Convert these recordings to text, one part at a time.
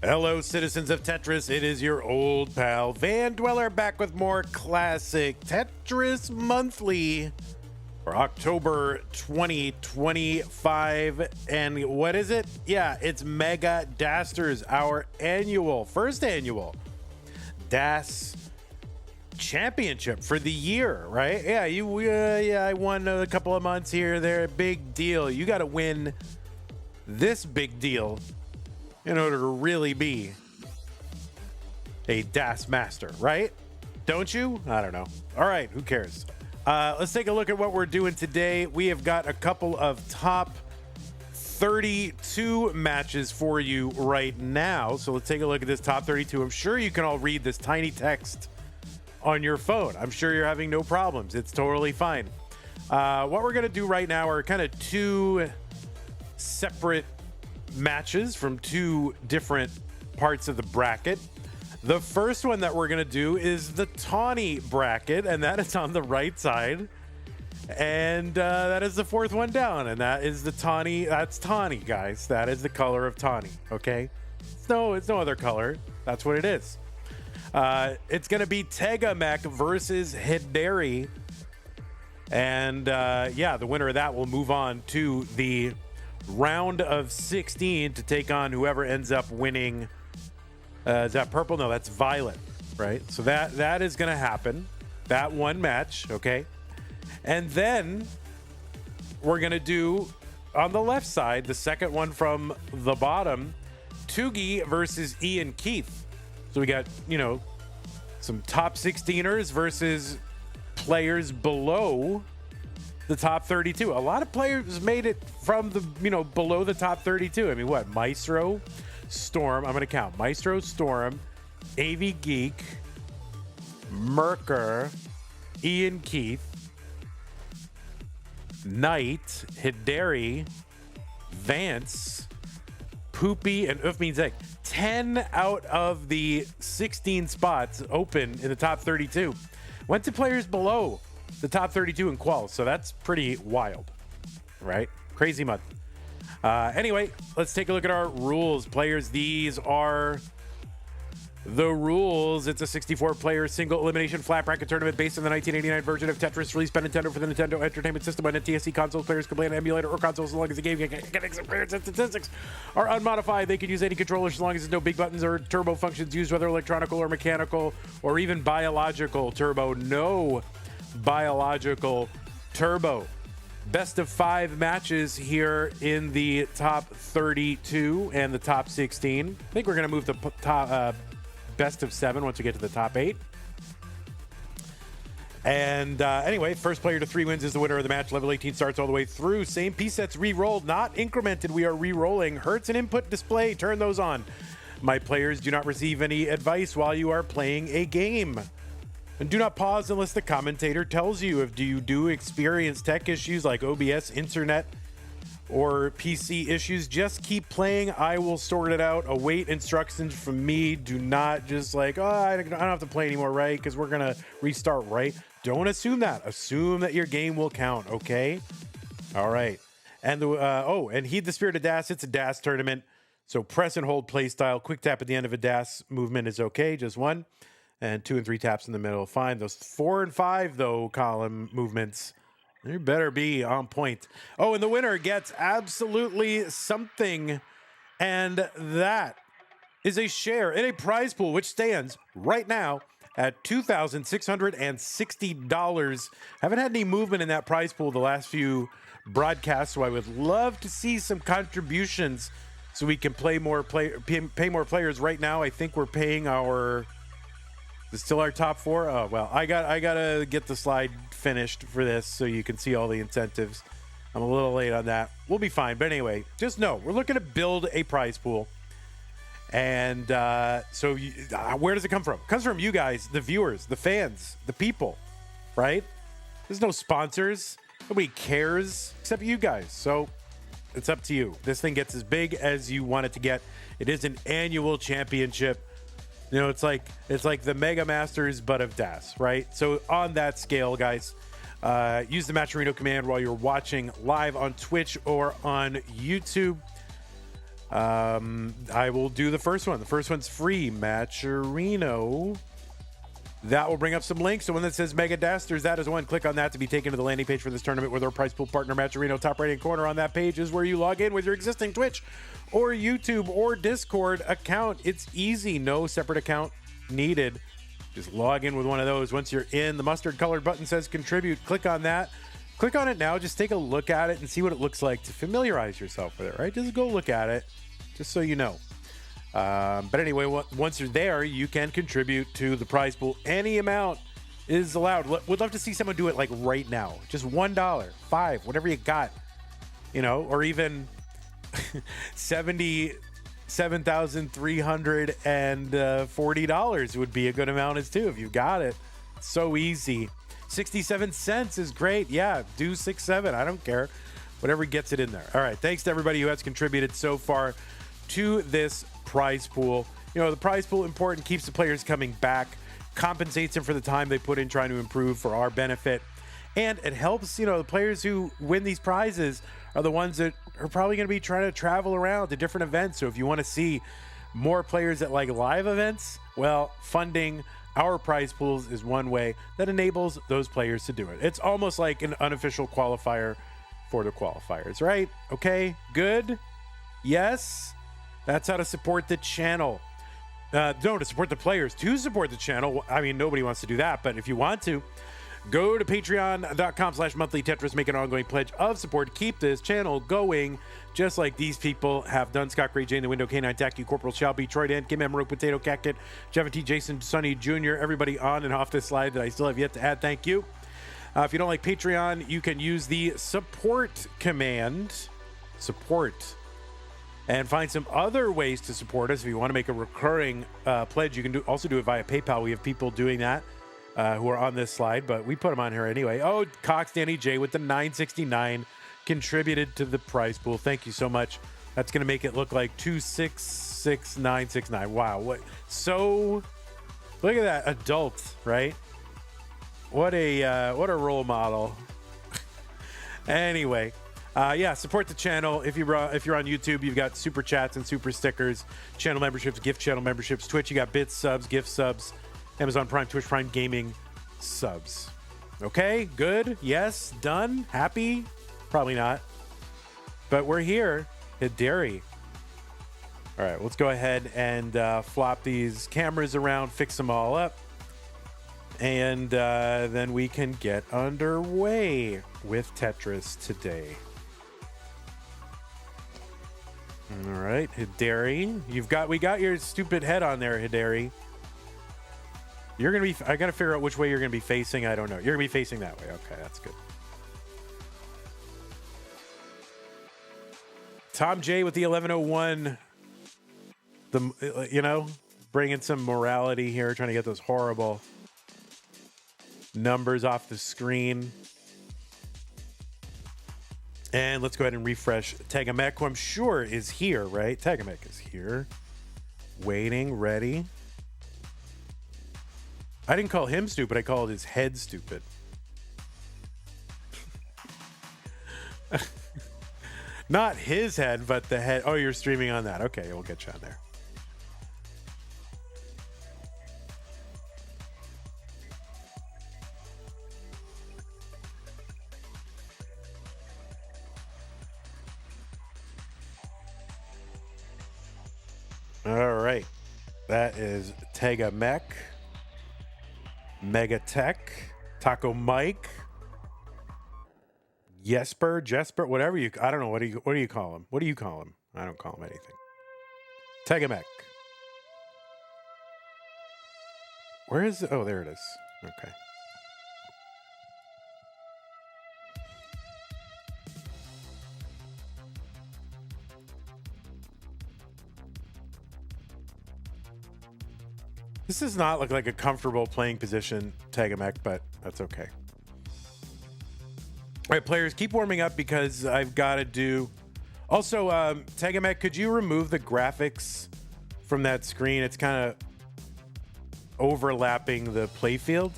Hello, citizens of Tetris. It is your old pal Vandweller back with more classic Tetris Monthly for October 2025. And what is it? Yeah, it's Mega Dasters, our first annual DAS championship for the year, right? Yeah, I won a couple of months here, there. Big deal. You got to win this big deal in order to really be a DAS master, right? Don't you? I don't know. All right, who cares? Let's take a look at what we're doing today. We have got a couple of top 32 matches for you right now. So let's take a look at this top 32. I'm sure you can all read this tiny text on your phone. I'm sure you're having no problems. It's totally fine. What we're going to do right now are kind of two separate matches from two different parts of the bracket. The first one that we're going to do is the tawny bracket, and that is on the right side. And that is the fourth one down, and that is the tawny. That's tawny, guys. That is the color of tawny, okay? It's no other color. That's what it is. It's going to be Tega versus Hideri. And yeah, the winner of that will move on to the round of 16 to take on whoever ends up winning. Is that purple? No, that's violet, right? So that is going to happen. That one match, okay? And then we're going to do, on the left side, the second one from the bottom, Tugi versus Iankeith. So we got, some top 16ers versus players below the top 32. A lot of players made it from the, below the top 32. I mean, what? Maestro, Storm. I'm going to count. Maestro, Storm, AV Geek, Merker, Iankeith, Knight, Hideri, Vance, Poopy, and Uf means egg. 10 out of the 16 spots open in the top 32 went to players below the top 32 in quals, so that's pretty wild, right? Crazy month. Anyway, let's take a look at our rules. Players, these are the rules. It's a 64-player single elimination flat bracket tournament based on the 1989 version of Tetris released by Nintendo for the Nintendo Entertainment System on NTSC consoles. Players can play an emulator or console as long as the game mechanics and statistics are unmodified. They can use any controller as long as there's no big buttons or turbo functions used, whether electronical or mechanical or even biological turbo. No biological turbo. Best of 5 matches here in the top 32 and the top 16. I think we're going to move the top best of 7 once we get to the top 8. And anyway, first player to 3 wins is the winner of the match. Level 18 starts all the way through. Same piece sets re-rolled, not incremented. We are re-rolling. Hertz and input display. Turn those on. My players do not receive any advice while you are playing a game. And do not pause unless the commentator tells you. If you do experience tech issues like OBS, internet, or PC issues, just keep playing. I will sort it out. Await instructions from me. Do not just like, I don't have to play anymore, right? Because we're going to restart, right? Don't assume that. Assume that your game will count, okay? All right. And and heed the spirit of DAS. It's a DAS tournament. So press and hold play style. Quick tap at the end of a DAS movement is okay. Just one. And 2 and 3 taps in the middle. Fine. Those 4 and 5, though, column movements, they better be on point. Oh, and the winner gets absolutely something. And that is a share in a prize pool, which stands right now at $2,660. Haven't had any movement in that prize pool the last few broadcasts, so I would love to see some contributions so we can pay more players. Right now, I think we're paying our... Is it still our top 4? Oh, well, I gotta get the slide finished for this so you can see all the incentives. I'm a little late on that. We'll be fine. But anyway, just know we're looking to build a prize pool. And where does it come from? It comes from you guys, the viewers, the fans, the people, right? There's no sponsors. Nobody cares except you guys. So it's up to you. This thing gets as big as you want it to get. It is an annual championship. It's like the Mega Masters, but of DAS, right? So on that scale, guys, use the Matcherino command while you're watching live on Twitch or on YouTube. I will do the first one. The first one's free. Matcherino. That will bring up some links. The one that says Mega Dasters, that is one. Click on that to be taken to the landing page for this tournament with our prize pool partner, Matcherino. Top right-hand corner on that page is where you log in with your existing Twitch or YouTube or Discord account. It's easy. No separate account needed. Just log in with one of those. Once you're in, the mustard-colored button says Contribute. Click on that. Click on it now. Just take a look at it and see what it looks like to familiarize yourself with it, right? Just go look at it, just so you know. But anyway, once you're there, you can contribute to the prize pool. Any amount is allowed. Would love to see someone do it like right now. Just $1, $5, whatever you got, you know, or even $77,340 would be a good amount as too if you got it. So easy. 67 cents is great. Yeah, do 6-7. I don't care. Whatever gets it in there. All right. Thanks to everybody who has contributed so far to this prize pool. You know, the prize pool important, keeps the players coming back, compensates them for the time they put in trying to improve for our benefit, and it helps, you know, the players who win these prizes are the ones that are probably going to be trying to travel around to different events. So if you want to see more players at like live events, well, funding our prize pools is one way that enables those players to do it. It's almost like an unofficial qualifier for the qualifiers, right? Okay, good. Yes. That's how to support the channel. No, to support the players. To support the channel, I mean, nobody wants to do that, but if you want to, go to patreon.com/monthly Tetris, make an ongoing pledge of support. Keep this channel going, just like these people have done. Scott Gray, Jane, The Window, K9, Tacky, Corporal Shelby, Troy Dan, Kim Emerald, Potato, Cat, Jeff T, Jason, Sonny Jr., everybody on and off this slide that I still have yet to add. Thank you. If you don't like Patreon, you can use the support command. Support. And find some other ways to support us. If you want to make a recurring pledge, you can also do it via PayPal. We have people doing that who are on this slide, but we put them on here anyway. Oh, Cox Danny J with the 969 contributed to the prize pool. Thank you so much. That's going to make it look like 266969. Wow. What? So look at that adult, right? What a role model. Anyway. Yeah, support the channel. If you're on YouTube, you've got super chats and super stickers, channel memberships, gift channel memberships. Twitch, you got bits, subs, gift subs, Amazon Prime, Twitch Prime Gaming subs. Okay, good. Yes, done. Happy? Probably not. But we're here. Hideri. All right, let's go ahead and flop these cameras around, fix them all up, and then we can get underway with Tetris today. All right, Hideri, we got your stupid head on there, Hideri. You're gonna be. I gotta figure out which way you're gonna be facing. I don't know. You're gonna be facing that way. Okay, that's good. Tom J with the 1101. Bringing some morality here, trying to get those horrible numbers off the screen. And let's go ahead and refresh Tega, who I'm sure is here, right? Tega is here. Waiting, ready. I didn't call him stupid. I called his head stupid. Not his head, but the head. Oh, you're streaming on that. Okay, we'll get you on there. All right, that is Tega Mega Tech, Taco Mike, Jesper, whatever I don't know. What do you call him? What do you call him? I don't call him anything. Tega Where is it? Oh, there it is. Okay. This does not look like a comfortable playing position, Tagamek, but that's okay. All right, players, keep warming up because I've got to do... Also, Tagamek, could you remove the graphics from that screen? It's kind of overlapping the playfield.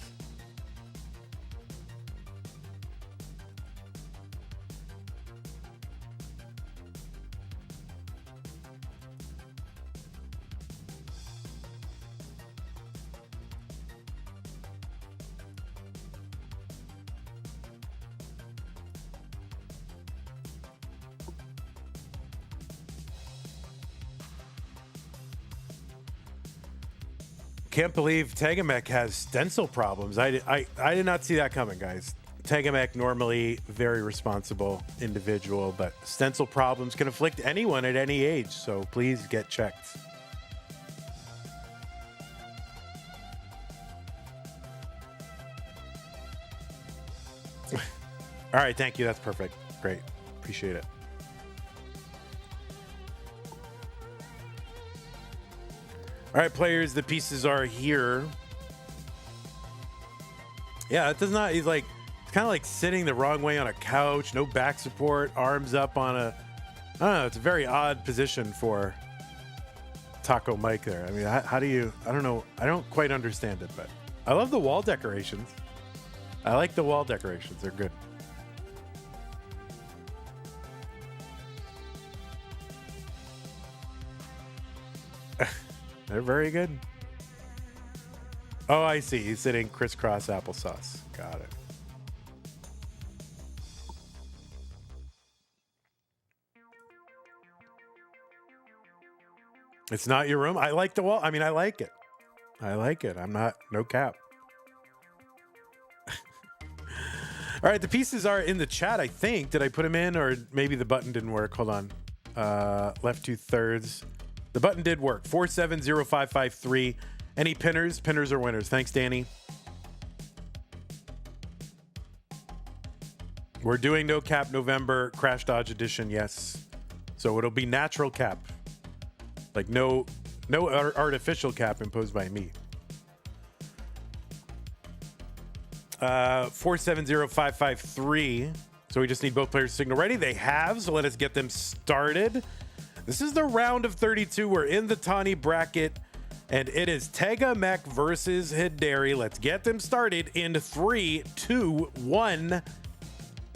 can't believe Tegamek has stencil problems. I did not see that coming, guys. Tegamek, normally very responsible individual, but stencil problems can afflict anyone at any age, so please get checked. All right, thank you. That's perfect. Great. Appreciate it. All right, players, the pieces are here. Yeah, it does not, he's like, it's kind of like sitting the wrong way on a couch, no back support, arms up on a, I don't know, it's a very odd position for Taco Mike there. I mean, how do you, I don't know, I don't quite understand it, but I love the wall decorations. I like the wall decorations, they're good. They're very good. Oh, I see. He's sitting crisscross applesauce. Got it. It's not your room. I like the wall. I mean, I like it. I like it. I'm not, no cap. All right, the pieces are in the chat, I think. Did I put them in, or maybe the button didn't work? Hold on. Left 2/3. The button did work. 470553. Any pinners? Pinners are winners. Thanks, Danny. We're doing no cap November Crash Dodge edition, yes. So it'll be natural cap. Like no artificial cap imposed by me. 470553. So we just need both players' signal ready. They have, so let us get them started. This is the round of 32. We're in the Tawny bracket, and it is Tegamek versus Hideri. Let's get them started in 3, 2, 1.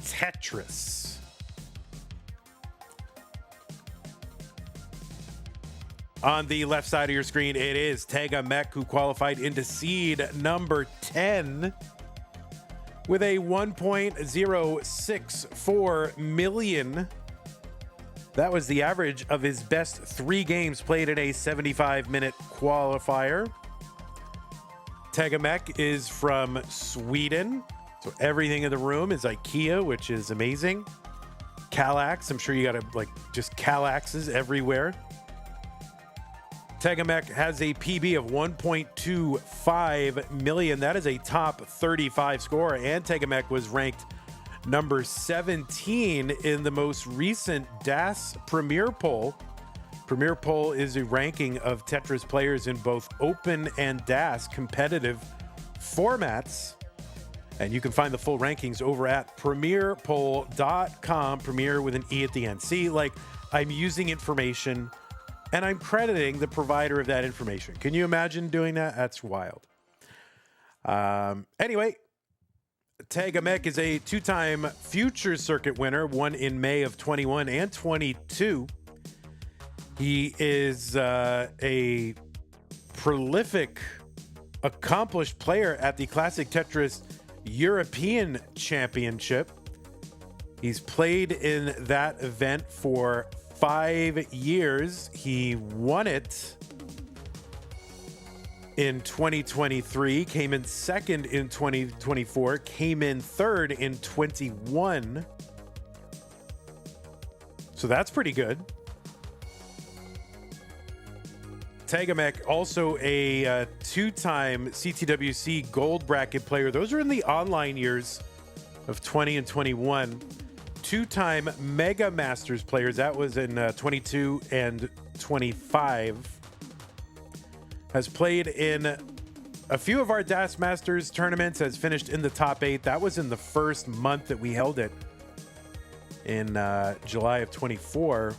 Tetris. On the left side of your screen, it is Tegamek, who qualified into seed number 10 with a 1.064 million. That was the average of his best 3 games played in a 75-minute qualifier. Tegamek is from Sweden, so everything in the room is IKEA, which is amazing. Kallax, I'm sure you got like just Kallaxes everywhere. Tegamek has a PB of 1.25 million. That is a top 35 score, and Tegamek was ranked number 17 in the most recent DAS Premier Poll. Premier Poll is a ranking of Tetris players in both open and DAS competitive formats. And you can find the full rankings over at premierpoll.com, premier with an E at the end. See, like, I'm using information and I'm crediting the provider of that information. Can you imagine doing that? That's wild. Anyway, Tegamek is a 2-time Future Circuit winner, won in May of 21 and 22. He is a prolific, accomplished player at the Classic Tetris European Championship. He's played in that event for 5 years. He won it in 2023, came in second in 2024, came in third in 21. So that's pretty good. Tegamek, also a 2-time CTWC Gold Bracket player. Those are in the online years of 20 and 21. 2-time Mega Masters players. That was in 22 and 25. Has played in a few of our DAS Masters tournaments, has finished in the top 8. That was in the first month that we held it in July of 24.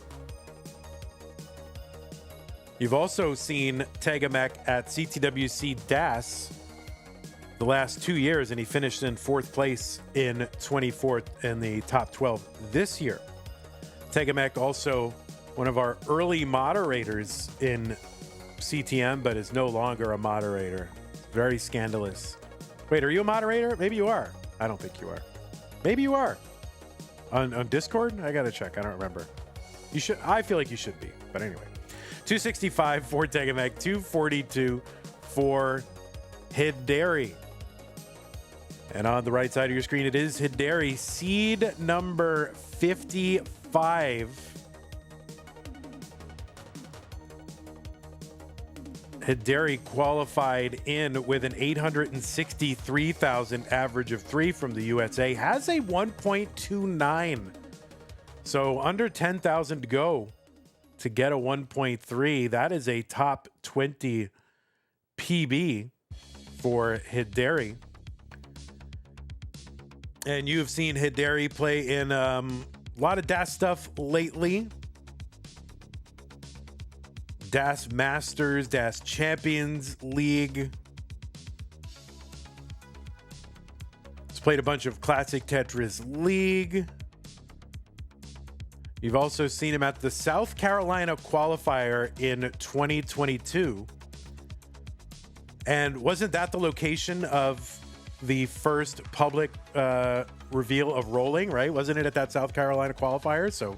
You've also seen Tegamek at CTWC DAS the last 2 years, and he finished in 4th place in 24th in the top 12 this year. Tegamek also one of our early moderators in CTM, but is no longer a moderator. Very scandalous. Wait, are you a moderator? Maybe you are. I don't think you are. Maybe you are. On Discord? I gotta check. I don't remember. You should. I feel like you should be. But anyway. 265 for Tegamek, 242 for Hideri. And on the right side of your screen, it is Hideri, seed number 55. Hideri qualified in with an 863,000 average of 3 from the USA. Has a 1.29. So under 10,000 to go to get a 1.3. That is a top 20 PB for Hideri. And you've seen Hideri play in a lot of DAS stuff lately. DAS Masters, DAS Champions League. He's played a bunch of Classic Tetris League. You've also seen him at the South Carolina qualifier in 2022. And wasn't that the location of the first public reveal of rolling, right? Wasn't it at that South Carolina qualifier? So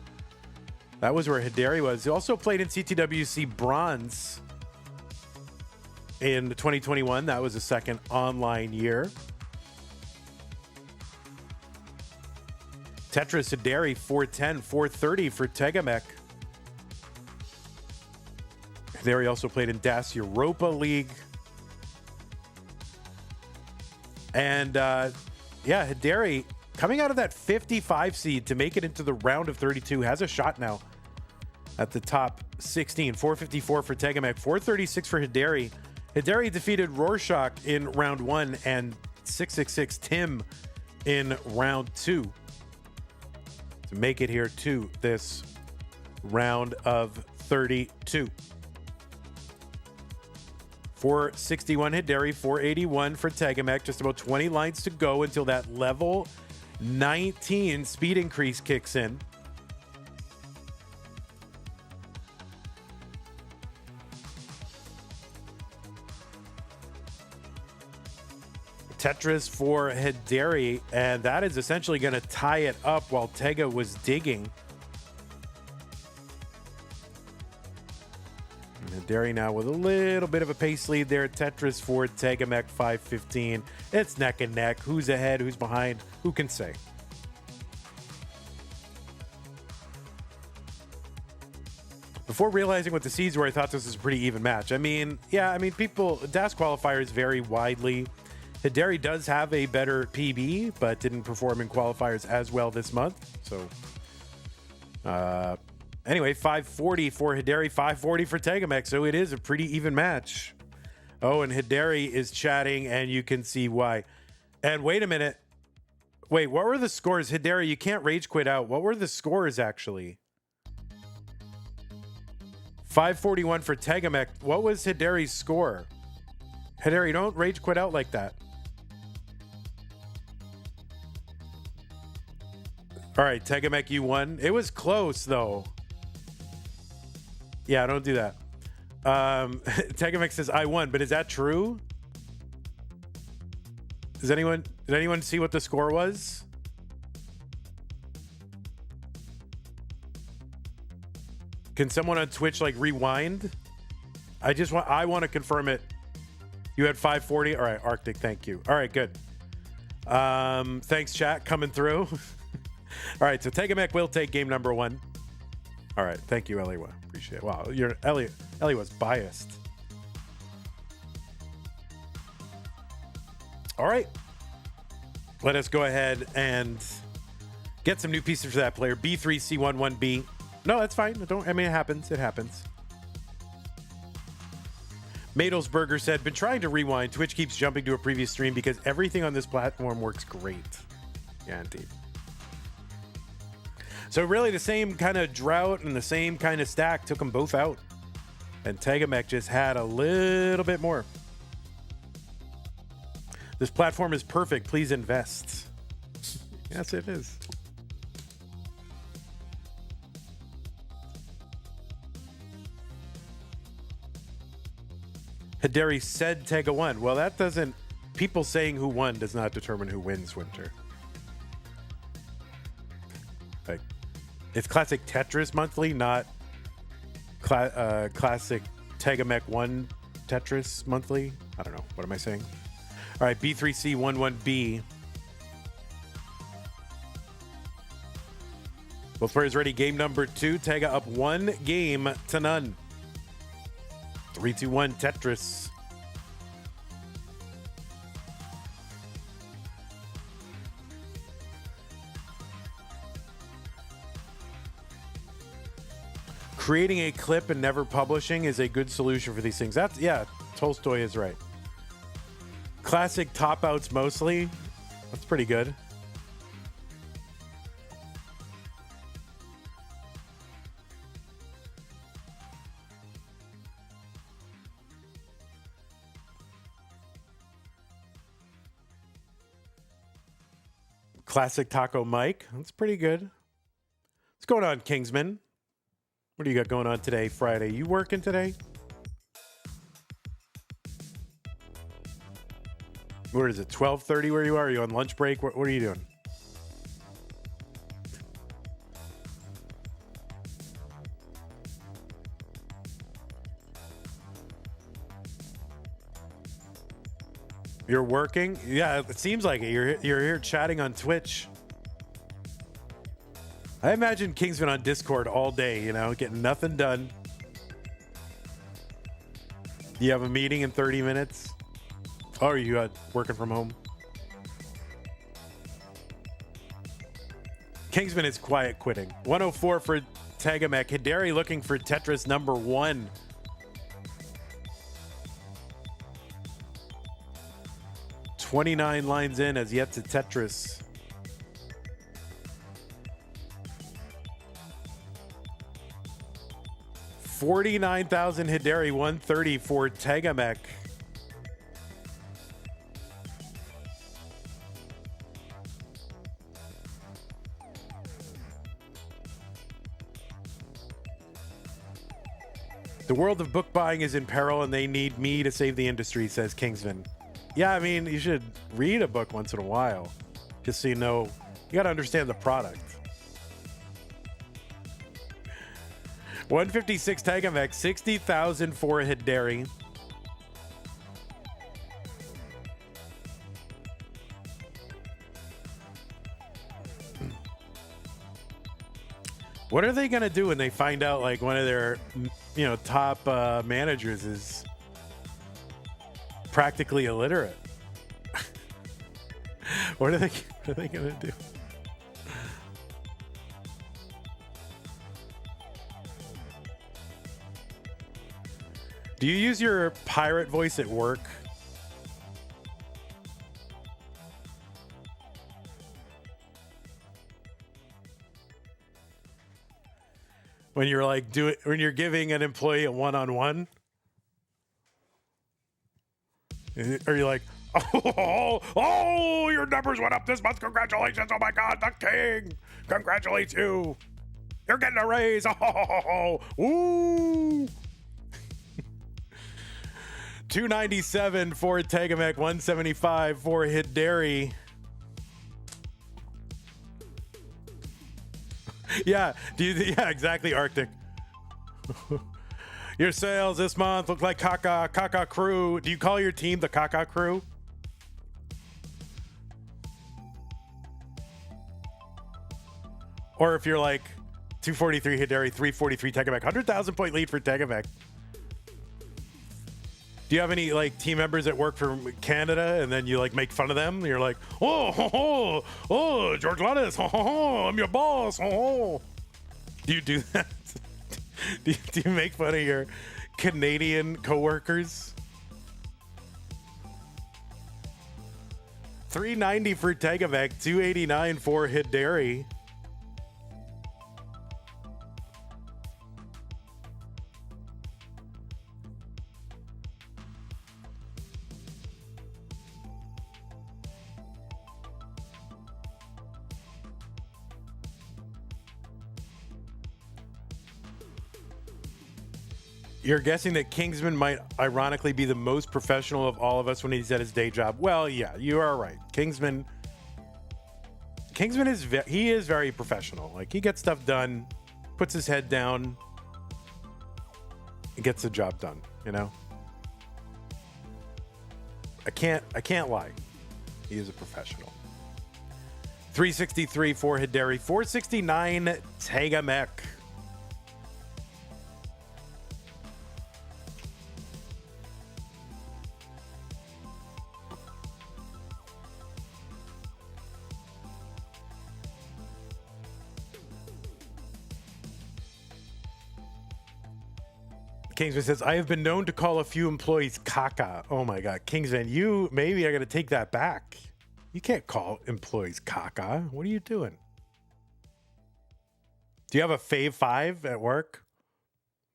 that was where Hideri was. He also played in CTWC Bronze in 2021. That was the second online year. Tetris Hideri 410, 430 for Tega. Hideri also played in DAS Europa League. And yeah, Hideri coming out of that 55 seed to make it into the round of 32 has a shot now at the top 16. 454 for Tega, 436 for Hideri. Hideri defeated Rorschach in round 1 and 666 Tim in round 2 to make it here to this round of 32. 461 Hideri, 481 for Tega. Just about 20 lines to go until that level 19 speed increase kicks in. Tetris for Hideri, and that is essentially going to tie it up while Tega was digging. Hideri now with a little bit of a pace lead there. Tetris for Tega, 515. It's neck and neck. Who's ahead? Who's behind? Who can say? Before realizing what the seeds were, I thought this was a pretty even match. I mean, people, DAS qualifiers vary widely. Hideri does have a better PB, but didn't perform in qualifiers as well this month. So, anyway, 540 for Hideri, 540 for Tega. So it is a pretty even match. Oh, and Hideri is chatting, and you can see why. And wait a minute. Wait, what were the scores? Hideri, you can't rage quit out. What were the scores, actually? 541 for Tega. What was Hideri's score? Hideri, don't rage quit out like that. All right, Tega, you won. It was close, though. Yeah, don't do that. Tega says, I won, but is that true? Did anyone see what the score was? Can someone on Twitch rewind? I want to confirm it. You had 540. All right, Arctic, thank you. All right, good. Thanks, chat, coming through. All right, so Tega will take game number 1. All right, thank you, Eliwa. Appreciate it. Wow, Ellie was biased. All right, let us go ahead and get some new pieces for that player. B3C11B. No, that's fine. It happens. It happens. Madelsberger said, been trying to rewind. Twitch keeps jumping to a previous stream because everything on this platform works great. Yeah, indeed. So really the same kind of drought and the same kind of stack took them both out. And Tega just had a little bit more. This platform is perfect. Please invest. Yes, it is. Hideri said Tega won. Well, that doesn't... People saying who won does not determine who wins, Winter. It's Classic Tetris Monthly, not Classic Tega 1 Tetris Monthly. I don't know. What am I saying? All right, B3C11B. Both players ready. Game number 2. Tega up 1-0. 3, 2, 1, Tetris. Creating a clip and never publishing is a good solution for these things. That's, yeah, Tolstoy is right. Classic top outs mostly. That's pretty good. Classic Taco Mike. That's pretty good. What's going on, Kingsman? What do you got going on today, Friday? You working today? Where is it? 12:30 where you are? Are you on lunch break? What are you doing? You're working? Yeah, it seems like it. You're here chatting on Twitch. I imagine Kingsman on Discord all day, you know, getting nothing done. You have a meeting in 30 minutes? Oh, are you working from home? Kingsman is quiet quitting. 104 for Tagamek. Hideri looking for Tetris number 1. $29 lines in as yet to Tetris. $49,000 Hideri, 130 for Tagamek. The world of book buying is in peril and they need me to save the industry, says Kingsman. Yeah, I mean, you should read a book once in a while, just so you know. You got to understand the product. 156 Tagamek, 60,000 for Hideri. What are they going to do when they find out, like, one of their, you know, top managers is practically illiterate? What are they going to do? Do you use your pirate voice at work? When you're like when you're giving an employee a one-on-one? Are you like, oh, your numbers went up this month. Congratulations. Oh my God, the king congratulates you. You're getting a raise. Oh, ooh. 297 for Tagamek, 175 for Hideri. Yeah, yeah, exactly, Arctic. Your sales this month look like Kaka Crew. Do you call your team the Kaka Crew? Or if you're like 243 Hideri, 343 Tagamek, 100,000 point lead for Tagamek. Do you have any like team members that work from Canada and then you like make fun of them? You're like, oh, George Lennis, I'm your boss. Do you do that? do you make fun of your Canadian coworkers? 390 for Tagamek, 289 for Hideri. You're guessing that Kingsman might ironically be the most professional of all of us when he's at his day job. Well, yeah, you are right. Kingsman is very professional. Like, he gets stuff done, puts his head down, and gets the job done, you know? I can't lie. He is a professional. 363 for Hideri. 469 Tega Mech. Kingsman says, I have been known to call a few employees caca. Oh my God. Kingsman, you maybe I got to take that back. You can't call employees caca. What are you doing? Do you have a fave 5 at work?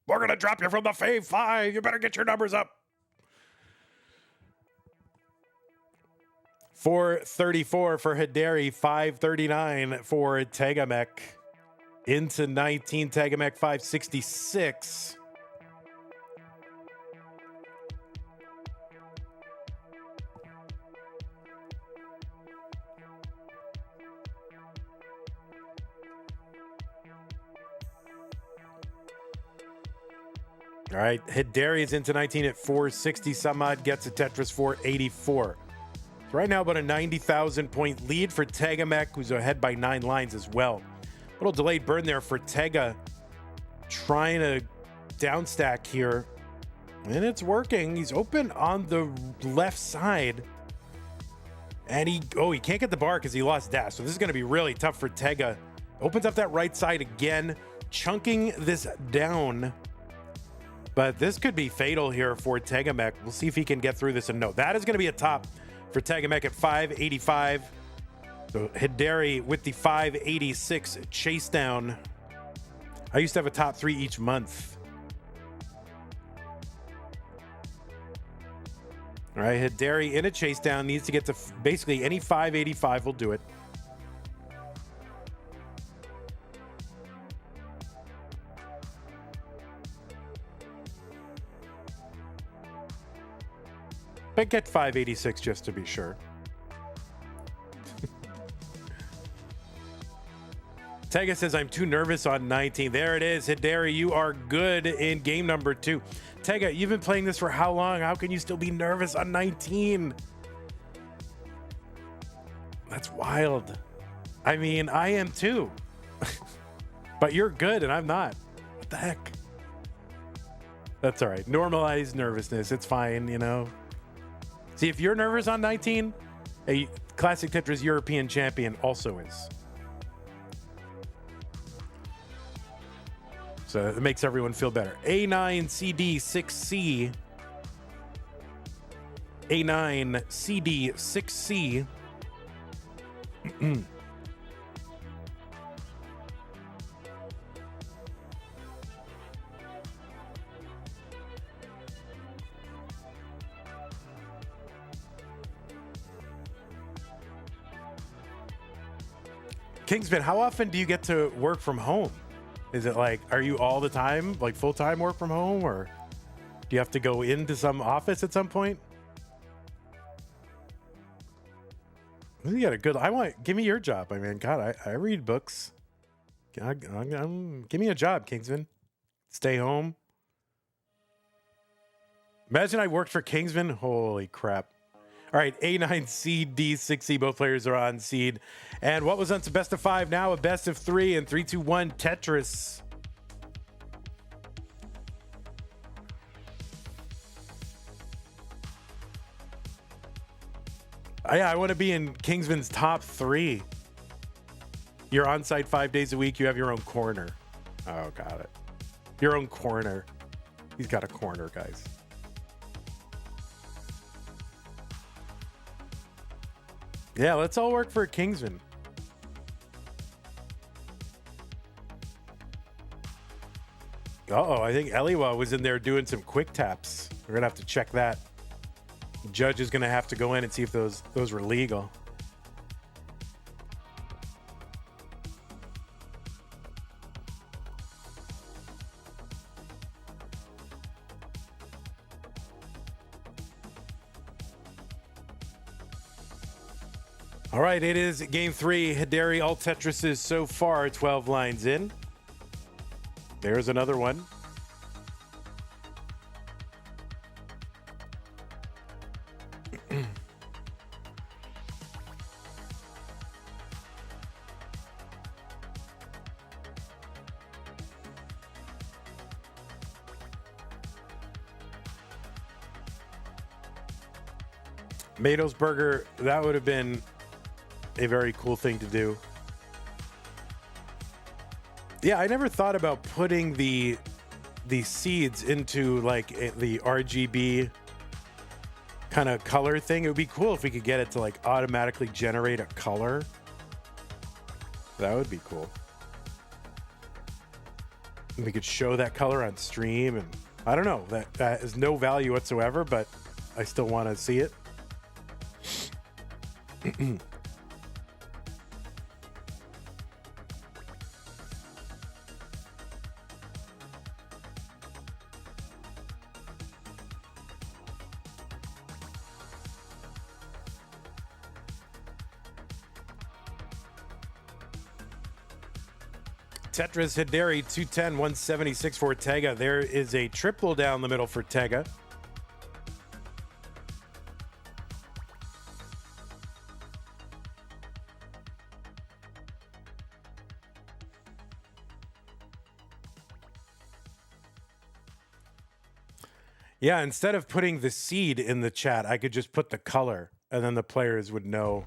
We're going to drop you from the fave 5. You better get your numbers up. 434 for Hideri, 539 for Tega Mech. Into 19, Tega Mech 566. All right, Hideri is into 19 at 460 some odd, gets a Tetris 484. So right now about a 90,000 point lead for Tega Mech, who's ahead by 9 lines as well. Little delayed burn there for Tega, trying to downstack here, and it's working. He's open on the left side, and he can't get the bar because he lost dash. So this is going to be really tough for Tega. Opens up that right side again, chunking this down. But this could be fatal here for Tega Mech. We'll see if he can get through this. And no, that is going to be a top for Tega Mech at 585. So Hideri with the 586 Chasedown. I used to have a top 3 each month. All right, Hideri in a Chasedown needs to get to basically any 585 will do it. But get 586 just to be sure. Tega says, I'm too nervous on 19. There it is. Hideri, you are good in game number 2. Tega, you've been playing this for how long? How can you still be nervous on 19? That's wild. I mean, I am too. But you're good and I'm not. What the heck? That's all right. Normalize nervousness. It's fine, you know. See, if you're nervous on 19, a Classic Tetris European champion also is. So it makes everyone feel better. A9 CD 6C. A9 CD 6C. Kingsman, how often do you get to work from home? Is it like, are you all the time, like full-time work from home, or do you have to go into some office at some point? You got a good, give me your job. I mean, God, I read books. Give me a job, Kingsman. Stay home. Imagine I worked for Kingsman. Holy crap. All right, A9 seed, D6C, both players are on seed. And what was once a best of 5, now a best of 3 and 3, 2, 1 Tetris. Yeah, I want to be in Kingsman's top 3. You're on site 5 days a week. You have your own corner. Oh, got it. Your own corner. He's got a corner, guys. Yeah, let's all work for Kingsman. Uh-oh, I think Eliwa was in there doing some quick taps. We're going to have to check that. The judge is going to have to go in and see if those were legal. All right, it is game 3. Hideri, all Tetrises so far, 12 lines in. There's another one. Madelsberger, that would have been a very cool thing to do. Yeah, I never thought about putting the seeds into like the RGB kind of color thing. It would be cool if we could get it to like automatically generate a color. That would be cool. And we could show that color on stream, and I don't know, that has no value whatsoever, but I still want to see it. Tetris Hideri 210 176 for Tega. There is a triple down the middle for Tega. Yeah, instead of putting the seed in the chat, I could just put the color, and then the players would know,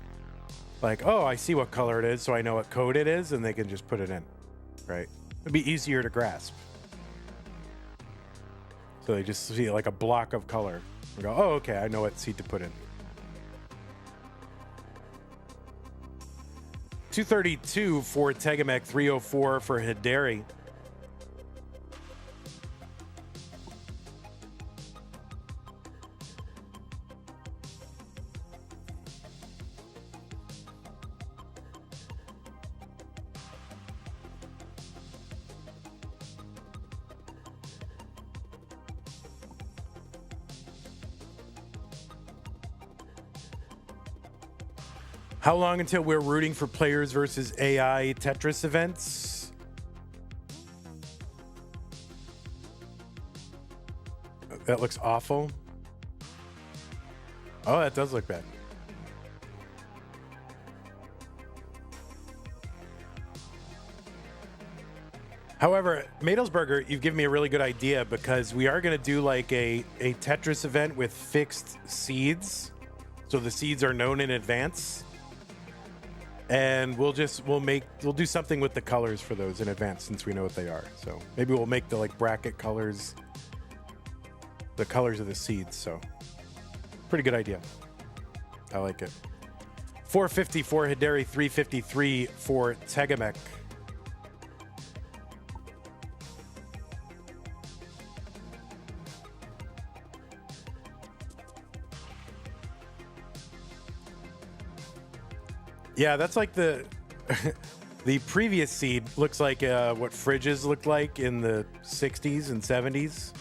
like, oh, I see what color it is, so I know what code it is, and they can just put it in, right? It'd be easier to grasp. So they just see like a block of color and go, oh, okay, I know what seed to put in. 232 for Tegamech, 304 for Hideri. How long until we're rooting for players versus AI Tetris events? That looks awful. Oh, that does look bad. However, Madelsberger, you've given me a really good idea, because we are going to do like a Tetris event with fixed seeds. So the seeds are known in advance. And we'll do something with the colors for those in advance, since we know what they are. So maybe we'll make the like bracket colors the colors of the seeds. So pretty good idea. I like it. 450 for Hideri, 353 for Tegamech. Yeah, that's like the the previous seed looks like what fridges looked like in the 60s and 70s.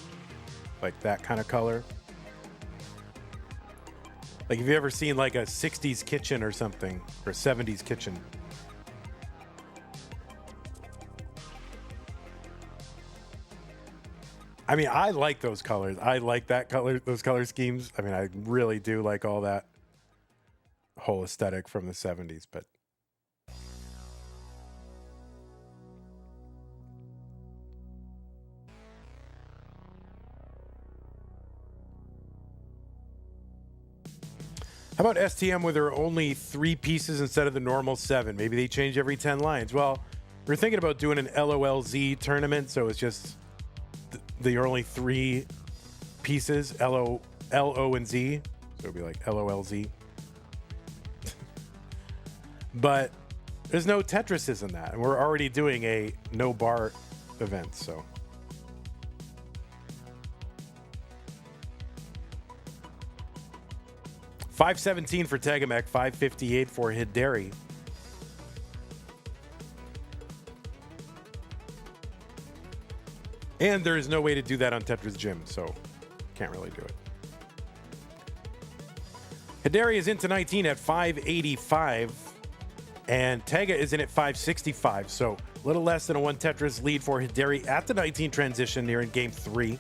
Like that kind of color. Like, have you ever seen like a 60s kitchen or something, or 70s kitchen? I mean, I like those colors. I like that color, those color schemes. I mean, I really do like all that whole aesthetic from the 70s, but how about STM where there are only 3 pieces instead of the normal 7? Maybe they change every 10 lines. Well, we're thinking about doing an LOLZ tournament, so it's just there are only 3 pieces, L, O, and Z. So it'll be like LOLZ. But there's no Tetrises in that, and we're already doing a no bar event, so. $517 for Tegamech, $558 for Hideri. And there is no way to do that on Tetris Gym, so can't really do it. Hideri is into 19 at 585. And Tega is in at 565, so a little less than a 1 Tetris lead for Hideri at the 19 transition near in game 3.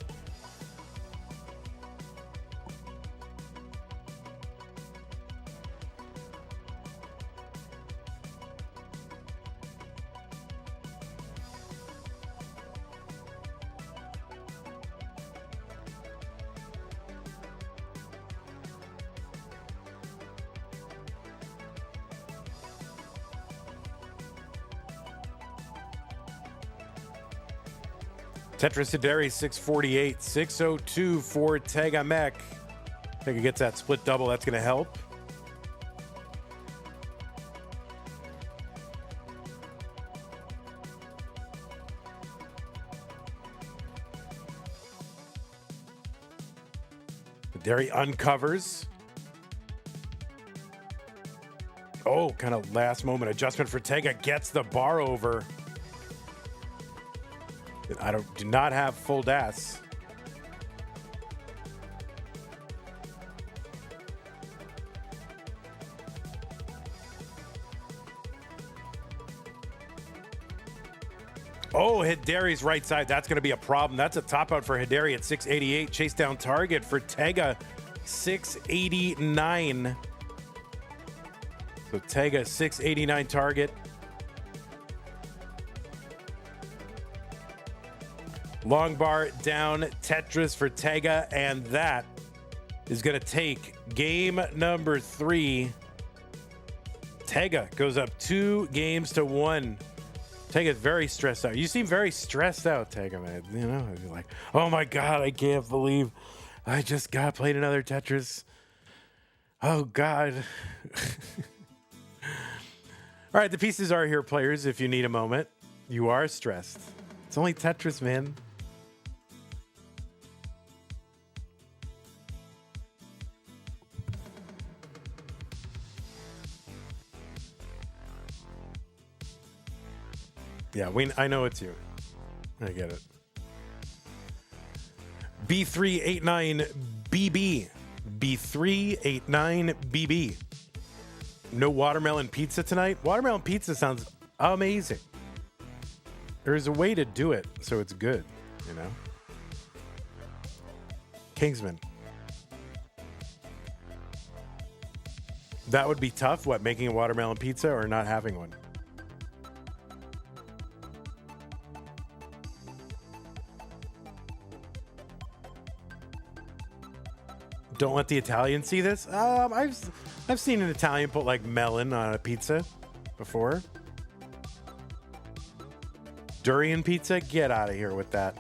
Tetris Hideri 648, 602 for Tega Mech. Tega gets that split double. That's going to help. Hideri uncovers. Oh, kind of last moment adjustment for Tega. Gets the bar over. Do not have full DAS. Oh, Hideri's right side. That's going to be a problem. That's a top out for Hideri at 688. Chase down target for Tega, 689. So Tega, 689 target. Long bar down, Tetris for Tega, and that is going to take game number 3. Tega goes up 2-1. Tega's very stressed out. You seem very stressed out, Tega, man. You know, you're like, oh my God, I can't believe I just got played another Tetris. Oh God. All right, the pieces are here, players, if you need a moment. You are stressed. It's only Tetris, man. Yeah, I know it's you. I get it. B389BB. B389BB. No watermelon pizza tonight? Watermelon pizza sounds amazing. There's a way to do it so it's good, you know? Kingsman. That would be tough, what, making a watermelon pizza or not having one? Don't let the Italians see this. I've seen an Italian put like melon on a pizza before. Durian pizza, get out of here with that.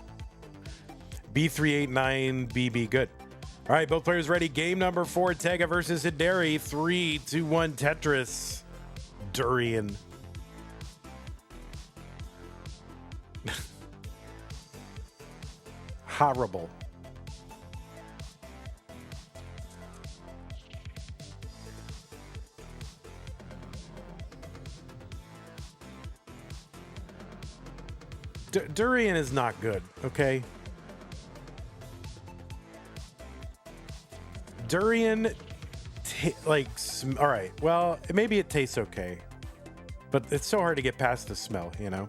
B389BB, good. All right, both players ready. Game number 4, Tega versus Hideri. 3, 2, 1, Tetris. Durian. Horrible. Durian is not good, okay? Durian, all right, well, maybe it tastes okay, but it's so hard to get past the smell, you know?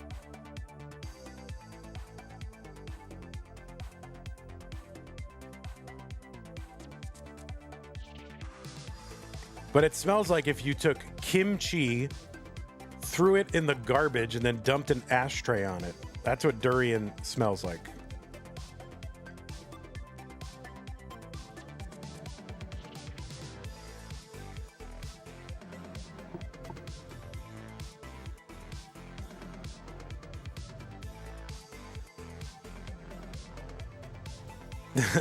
But it smells like if you took kimchi, threw it in the garbage, and then dumped an ashtray on it. That's what durian smells like.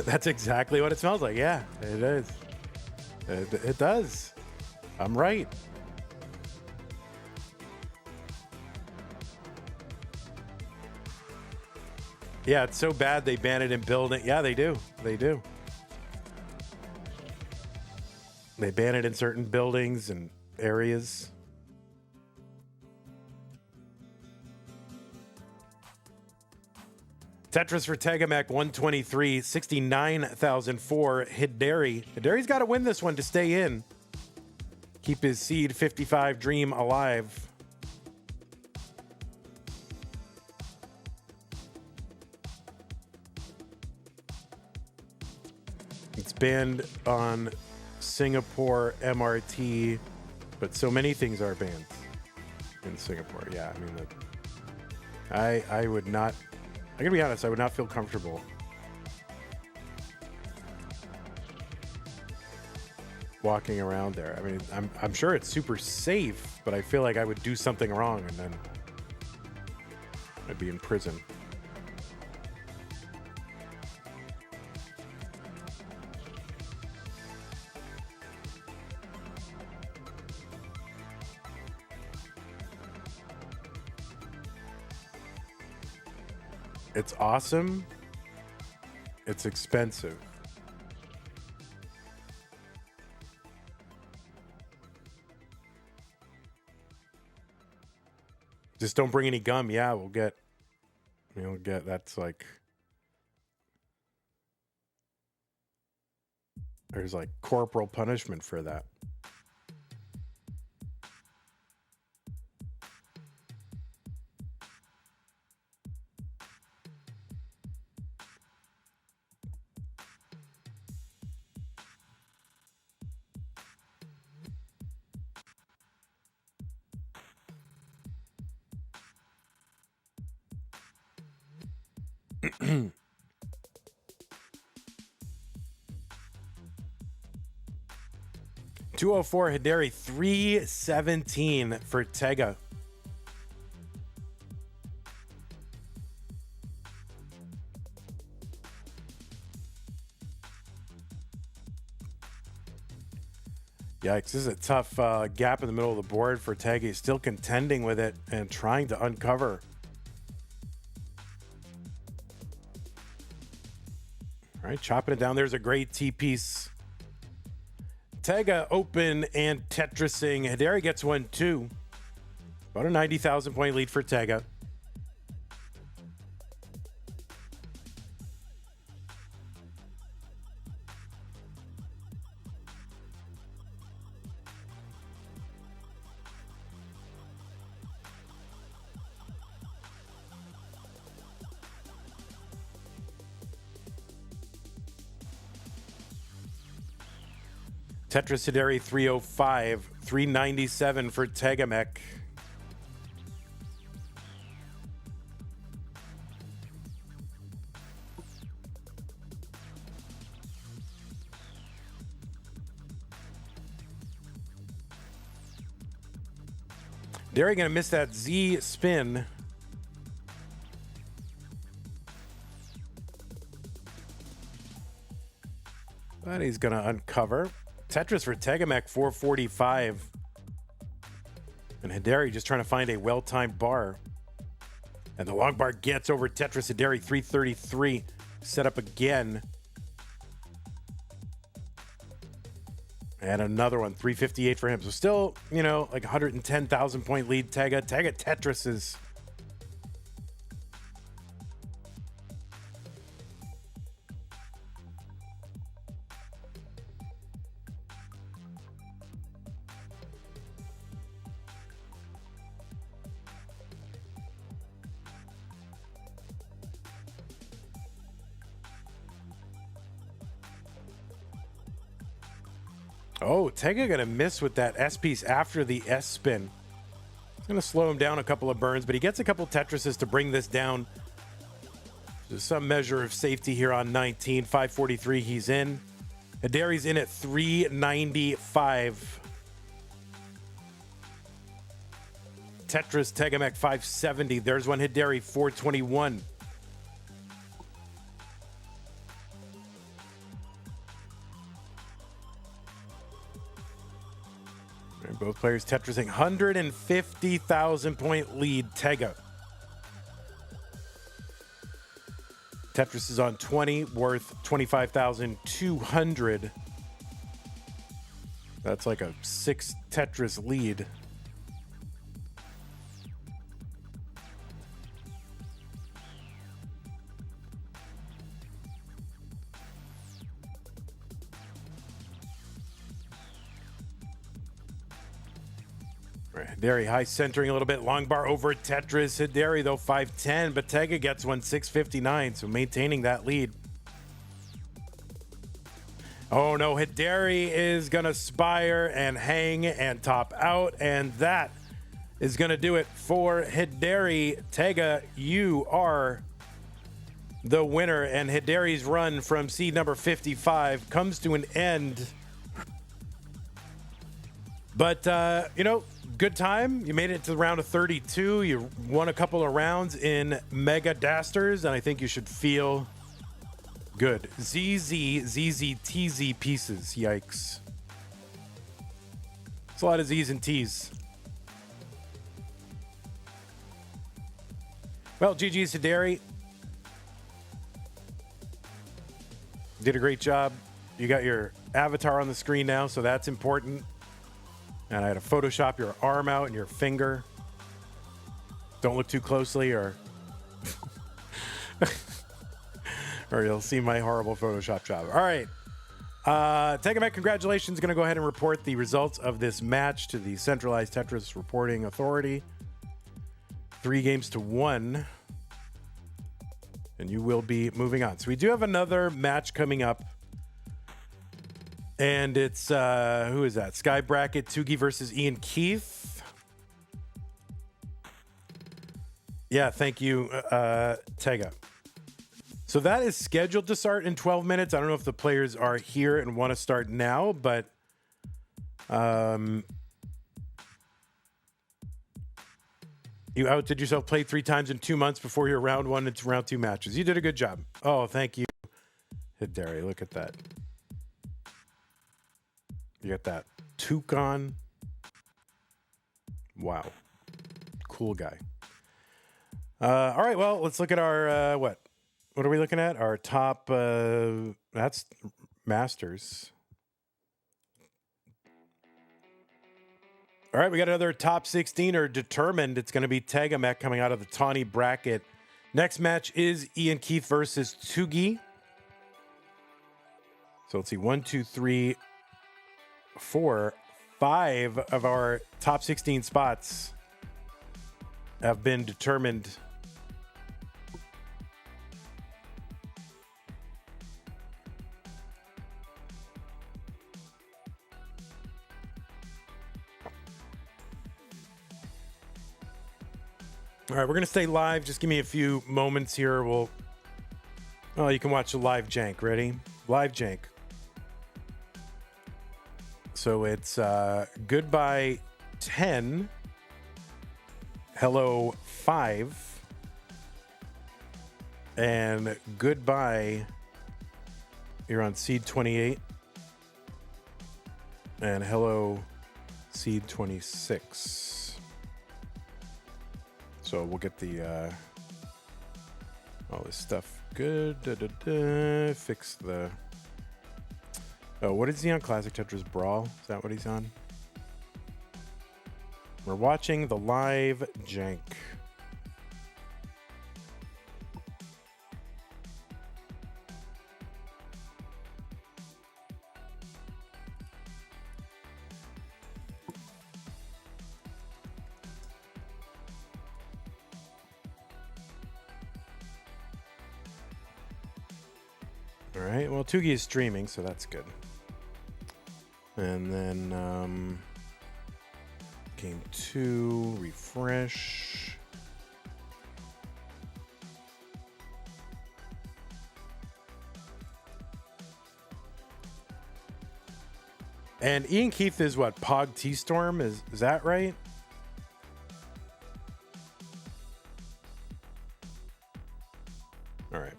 That's exactly what it smells like. Yeah, it is. It does. I'm right. Yeah, it's so bad they ban it in building. Yeah, they do. They do. They ban it in certain buildings and areas. Tetris for Tega Mech 123, 69,004. Hideri. Hideri's got to win this one to stay in. Keep his seed 55 dream alive. It's banned on Singapore MRT, but so many things are banned in Singapore. Yeah, I mean, I would not. I'm gonna be honest. I would not feel comfortable walking around there. I mean, I'm sure it's super safe, but I feel like I would do something wrong and then I'd be in prison. It's awesome. It's expensive. Just don't bring any gum. Yeah, we'll get that's like, there's like corporal punishment for that. $204 Hideri, $317 for Tega. Yikes, this is a tough gap in the middle of the board for Tega. He's still contending with it and trying to uncover. All right, chopping it down. There's a great T-piece. Tega open and Tetrising. Hideri gets one, too. About a 90,000 point lead for Tega. Tetris Hideri 305, 397 for Tegamech. Hideri gonna miss that Z spin. But he's gonna uncover. Tetris for Tegamech, 445. And Hideri just trying to find a well-timed bar. And the long bar gets over Tetris Hideri, 333. Set up again. And another one, 358 for him. So still, like 110,000 point lead, Tega. Tega Tetris is... Oh, Tega gonna miss with that S piece after the S spin. It's gonna slow him down a couple of burns, but he gets a couple Tetrises to bring this down. There's some measure of safety here on 19. 543, he's in. Hideri's in at 395. Tetris Tegamech 570. There's one Hideri 421. Both players Tetrising 150,000 point lead, Tega. Tetris is on 20, worth 25,200. That's like a 6 Tetris lead. Hideri high centering a little bit. Long bar over Tetris. Hideri, though, 510, but Tega gets one 659, so maintaining that lead. Oh, no. Hideri is going to spire and hang and top out, and that is going to do it for Hideri. Tega, you are the winner, and Hideri's run from seed number 55 comes to an end. But, good time. You made it to the round of 32. You won a couple of rounds in Mega Dasters, and I think you should feel good. ZZTZ pieces. Yikes. It's a lot of Z's and T's. Well, GG's Hideri. Did a great job. You got your avatar on the screen now, so that's important. And I had to Photoshop your arm out and your finger. Don't look too closely or or you'll see my horrible Photoshop job. All right. Tega, congratulations. Going to go ahead and report the results of this match to the Centralized Tetris Reporting Authority. 3-1. And you will be moving on. So we do have another match coming up. And it's, who is that? Sky Bracket, Tugi versus Iankeith. Yeah, thank you, Tega. So that is scheduled to start in 12 minutes. I don't know if the players are here and want to start now, but you outdid yourself, played 3 times in 2 months before your round 1 and round 2 matches. You did a good job. Oh, thank you, Hideri. Look at that. You got that toque on. Wow. Cool guy. All right, well, let's look at our, what are we looking at? Our top, that's Masters. All right, we got another top 16 or determined. It's going to be Tega coming out of the tawny bracket. Next match is Iankeith versus Tugi. So let's see, 1, 2, 3, 4, 5 of our top 16 spots have been determined. All right, we're going to stay live. Just give me a few moments here. Oh, you can watch the live jank. Ready? Live jank. So it's goodbye 10, hello 5, and goodbye, you're on seed 28, and hello seed 26. So we'll get the all this stuff good. Fix the. Oh, what is he on? Classic Tetris Brawl? Is that what he's on? We're watching the live jank. All right, well, Tugi is streaming, so that's good. And then game 2, refresh. And Iankeith is what? Pog T-Storm? Is that right? All right.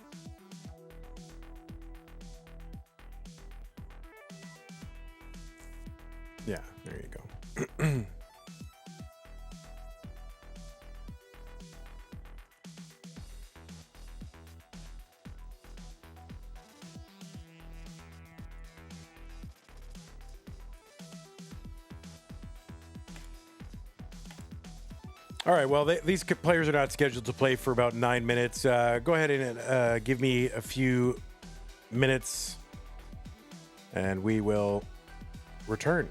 Yeah, there you go. All right, well, these players are not scheduled to play for about 9 minutes. Go ahead and give me a few minutes, and we will return.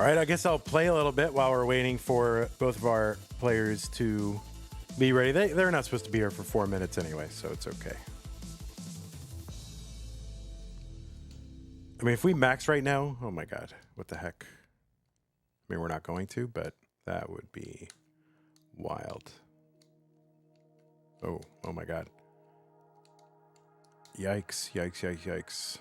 All right, I guess I'll play a little bit while we're waiting for both of our players to be ready. They're not supposed to be here for 4 minutes anyway, so it's okay. I mean, if we max right now, oh my God, what the heck? I mean, we're not going to, but that would be wild. Oh my God. Yikes, yikes, yikes, yikes.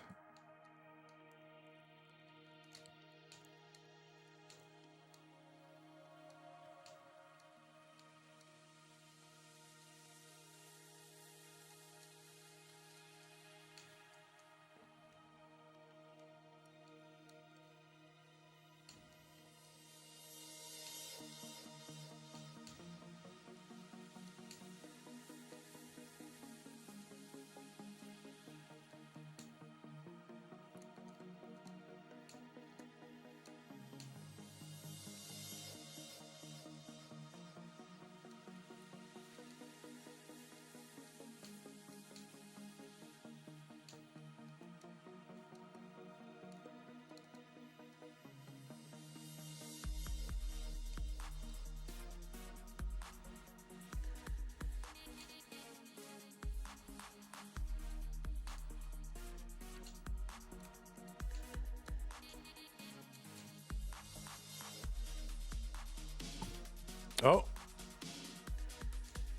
Oh,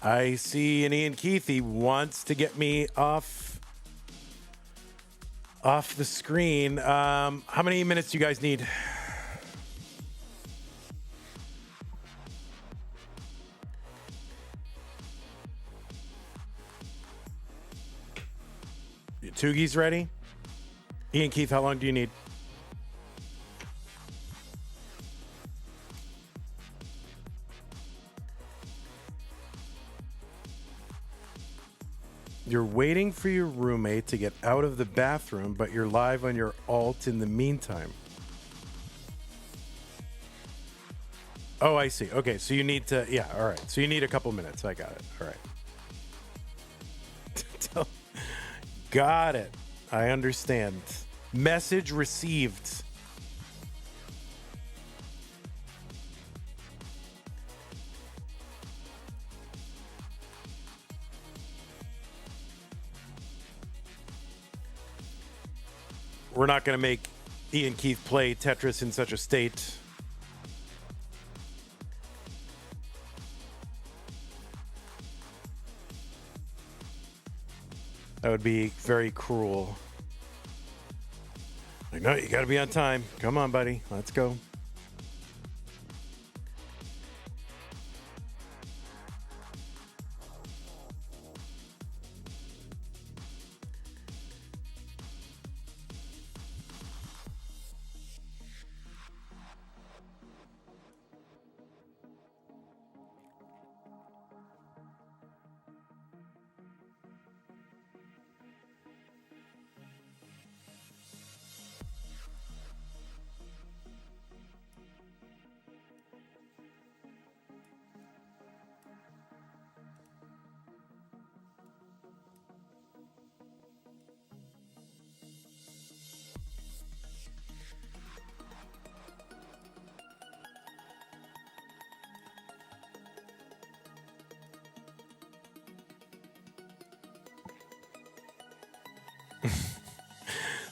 I see an Iankeith. He wants to get me off the screen. How many minutes do you guys need? Tugi's ready. Iankeith, how long do you need? You're waiting for your roommate to get out of the bathroom, but you're live on your alt in the meantime. Oh, I see. Okay, so you need to, yeah, all right. So you need a couple minutes. I got it. All right. Got it. I understand. Message received. We're not going to make Iankeith play Tetris in such a state. That would be very cruel. Like, no, you got to be on time. Come on, buddy. Let's go.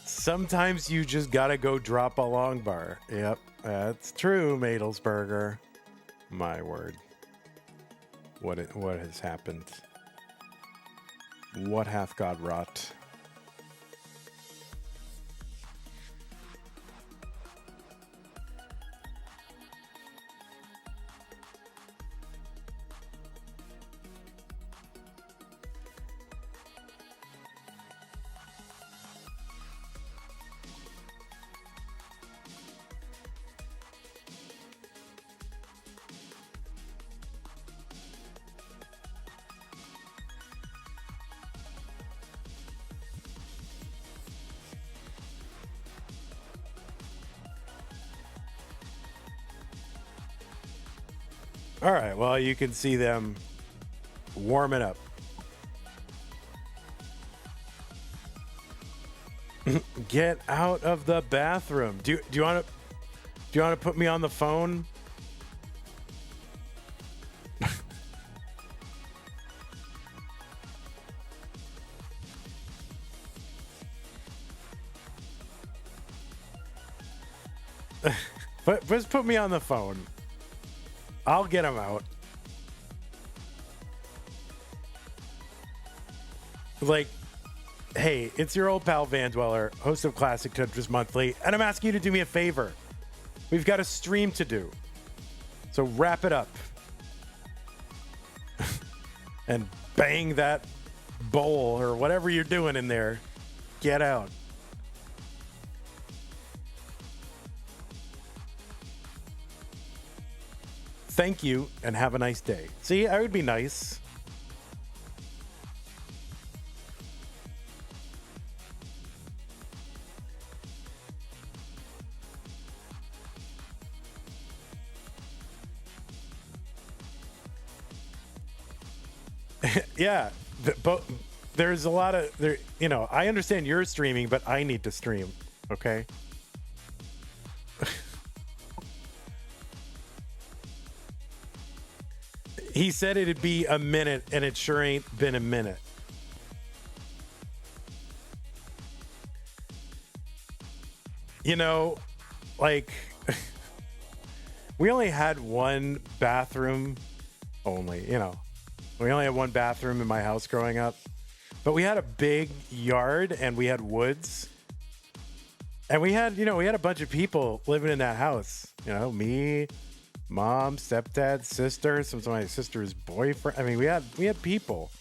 Sometimes you just gotta go drop a long bar. Yep, that's true, Madelsberger. My word. What has happened? What hath God wrought? All right, well, you can see them warming up. Get out of the bathroom. Do you want to... Do you want to put me on the phone? But just put me on the phone. I'll get him out. Like, hey, it's your old pal Vandweller, host of Classic Tetris Monthly, and I'm asking you to do me a favor. We've got a stream to do. So wrap it up. And bang that bowl or whatever you're doing in there. Get out. Thank you and have a nice day. See, I would be nice. Yeah, but there's a lot of there. You know, I understand you're streaming, but I need to stream. Okay. He said it'd be a minute, and it sure ain't been a minute. You know, like we only had one bathroom. Only, you know. We only had one bathroom in my house growing up, but we had a big yard and we had woods, and we had a bunch of people living in that house. You know, me, mom, stepdad, sister, some of my sister's boyfriend. I mean, we had people,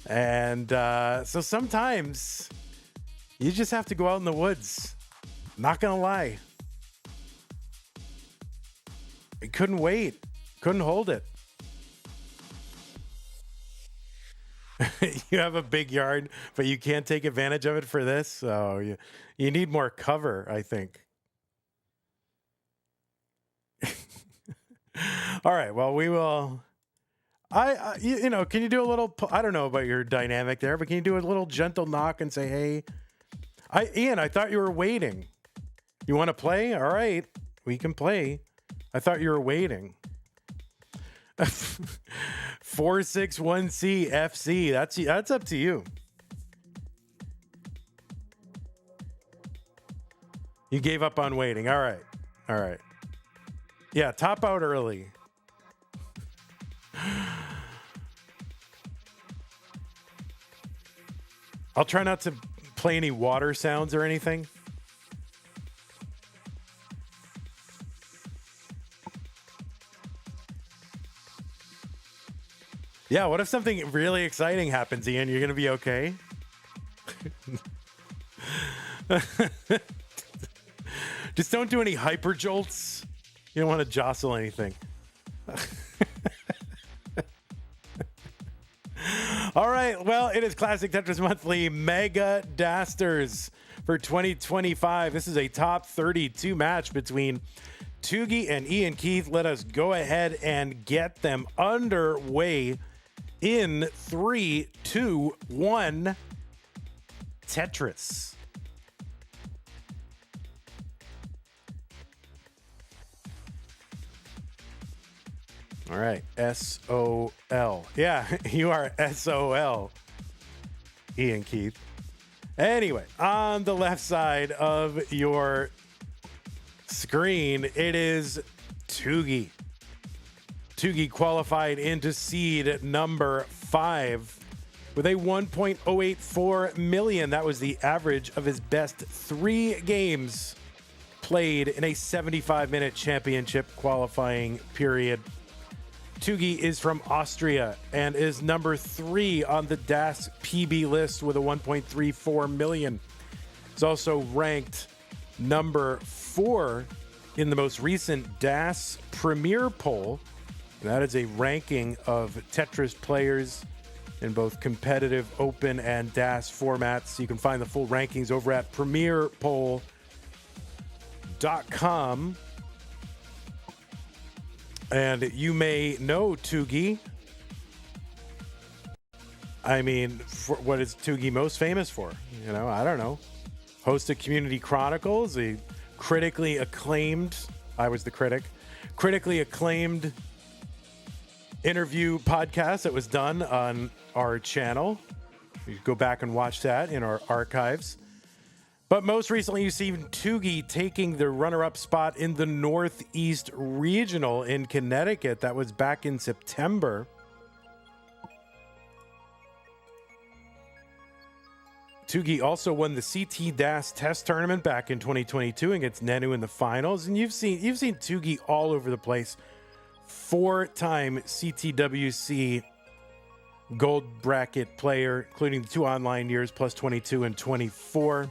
and so sometimes you just have to go out in the woods. Not gonna lie, I couldn't wait, couldn't hold it. You have a big yard, but you can't take advantage of it for this. So you need more cover, I think. All right. Well, we will. You know, can you do a little? I don't know about your dynamic there, but can you do a little gentle knock and say, "Hey, Ian, I thought you were waiting. You want to play? All right, we can play. I thought you were waiting." 461C FC. That's up to you. You gave up on waiting. All right. All right. Yeah, top out early. I'll try not to play any water sounds or anything. Yeah, what if something really exciting happens, Ian? You're going to be okay? Just don't do any hyper jolts. You don't want to jostle anything. All right, well, it is Classic Tetris Monthly Mega Dasters for 2025. This is a top 32 match between Tugi and Iankeith. Let us go ahead and get them underway in 3, 2, 1. Tetris. All right, S-O-L. Yeah, you are S-O-L, Iankeith. Anyway, on the left side of your screen, it is Tugi. Tugi qualified into seed number 5 with a 1.084 million. That was the average of his best 3 games played in a 75-minute championship qualifying period. Tugi is from Austria and is number 3 on the DAS PB list with a 1.34 million. He's also ranked number 4 in the most recent DAS Premier poll. And that is a ranking of Tetris players in both competitive, open, and DAS formats. You can find the full rankings over at premierpoll.com. And you may know Tugi. I mean, what is Tugi most famous for? You know, I don't know. Hosted Community Chronicles. He critically acclaimed, I was the critic, critically acclaimed interview podcast that was done on our channel. You go back and watch that in our archives. But most recently, you've seen Tugi taking the runner-up spot in the Northeast Regional in Connecticut. That was back in September. Tugi also won the CT Das Test Tournament back in 2022 against Nenu in the finals. And you've seen Tugi all over the place. 4-time CTWC gold bracket player, including the 2 online years, plus 22 and 24.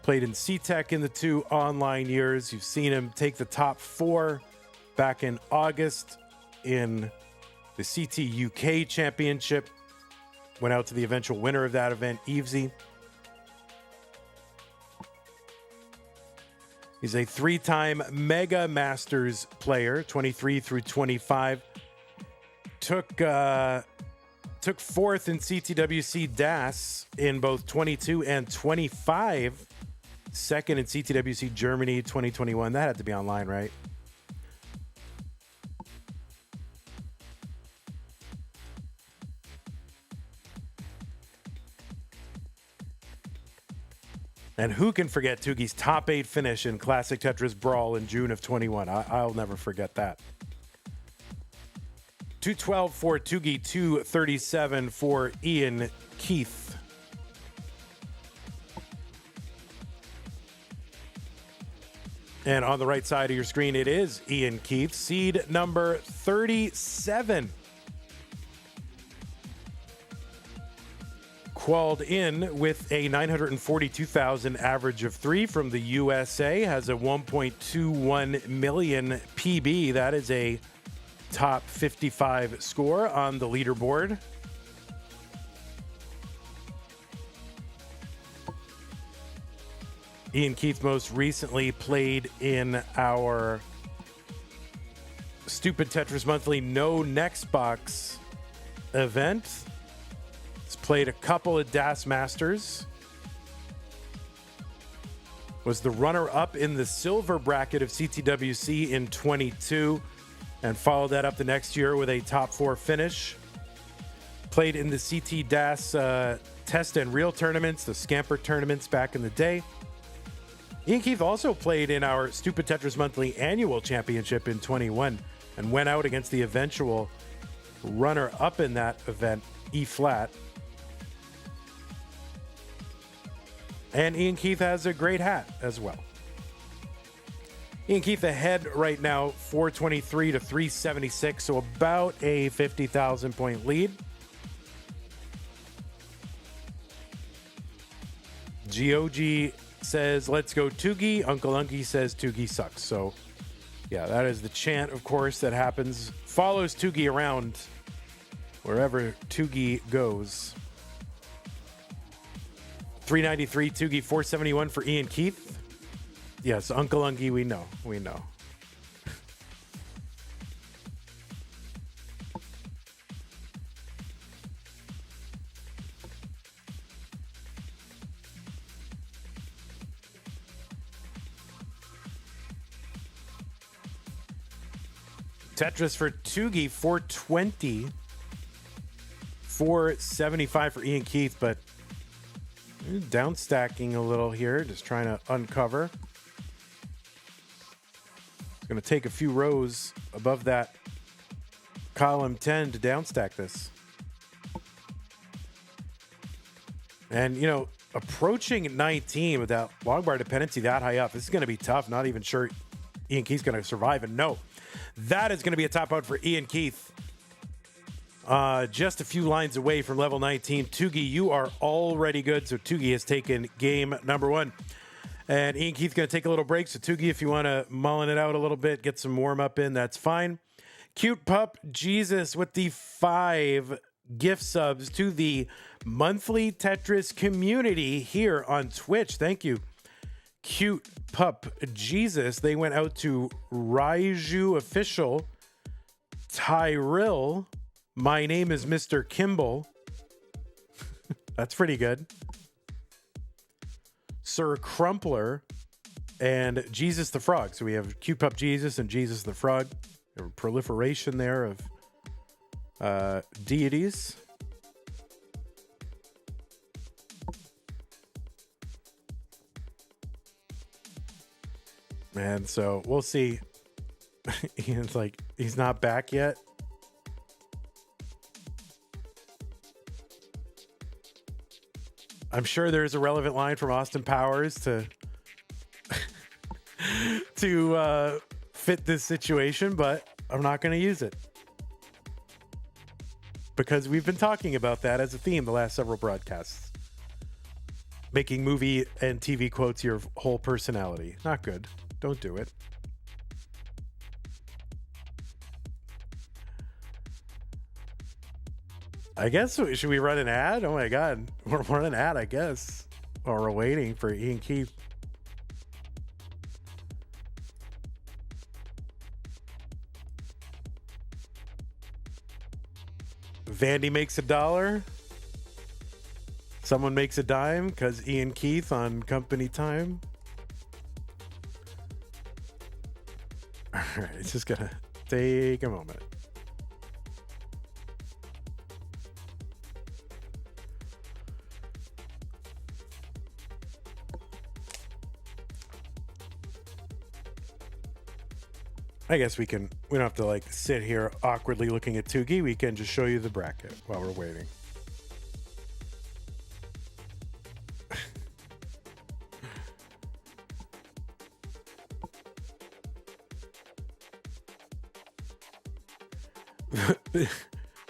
Played in CTEC in the 2 online years. You've seen him take the top 4 back in August in the CT UK Championship. Went out to the eventual winner of that event, Evesy. He's a 3-time Mega Masters player, 23 through 25. Took 4th in CTWC DAS in both 22 and 25. 2nd in CTWC Germany 2021. That had to be online, right? And who can forget Tugi's top 8 finish in Classic Tetris Brawl in June of 21? I'll never forget that. 212 for Tugi, 237 for Iankeith. And on the right side of your screen, it is Iankeith, seed number 37. Qualled in with a 942,000 average of 3 from the USA, has a 1.21 million PB. That is a top 55 score on the leaderboard. Iankeith most recently played in our Stupid Tetris Monthly No Next Box event. Played a couple of Das Masters. Was the runner-up in the silver bracket of CTWC in 22 and followed that up the next year with a top 4 finish. Played in the CT Das test and real tournaments, the Scamper tournaments back in the day. Iankeith also played in our Stupid Tetris Monthly Annual Championship in 21 and went out against the eventual runner-up in that event, E-flat. And Iankeith has a great hat as well. Iankeith ahead right now, 423 to 376, so about a 50,000 point lead. GOG says, let's go Tugi. Uncle Unky says Tugi sucks. So, yeah, that is the chant, of course, that happens. Follows Tugi around wherever Tugi goes. 393 Tugi, 471 for Iankeith. Yes, Uncle Unky, we know. Tetris for Tugi, 420. 475 for Iankeith, but down stacking a little here, just trying to uncover. It's going to take a few rows above that column 10 to downstack this. And, you know, approaching 19 with that long bar dependency that high up, this is going to be tough. Not even sure Iankeith's going to survive. And no, that is going to be a top out for Iankeith. Just a few lines away from level 19. Tugi, you are already good. So Tugi has taken game number 1. And Iankeith's going to take a little break. So Tugi, if you want to mullen it out a little bit, get some warm up in, that's fine. Cute Pup Jesus with the 5 gift subs to the monthly Tetris community here on Twitch. Thank you. Cute Pup Jesus. They went out to Raiju Official, Tyrell. My name is Mr. Kimball. That's pretty good. Sir Crumpler, and Jesus the Frog. So we have Cute Pup Jesus and Jesus the Frog. A proliferation there of deities. And so we'll see. Ian's like, he's not back yet. I'm sure there's a relevant line from Austin Powers to fit this situation, but I'm not going to use it because we've been talking about that as a theme the last several broadcasts. Making movie and TV quotes your whole personality. Not good. Don't do it. I guess, should we run an ad? Oh my God. We're running an ad, I guess. While we're waiting for Iankeith. Vandy makes $1. Someone makes a dime because Iankeith on company time. All right, it's just gonna take a moment. I guess we don't have to like sit here awkwardly looking at Tugi. We can just show you the bracket while we're waiting.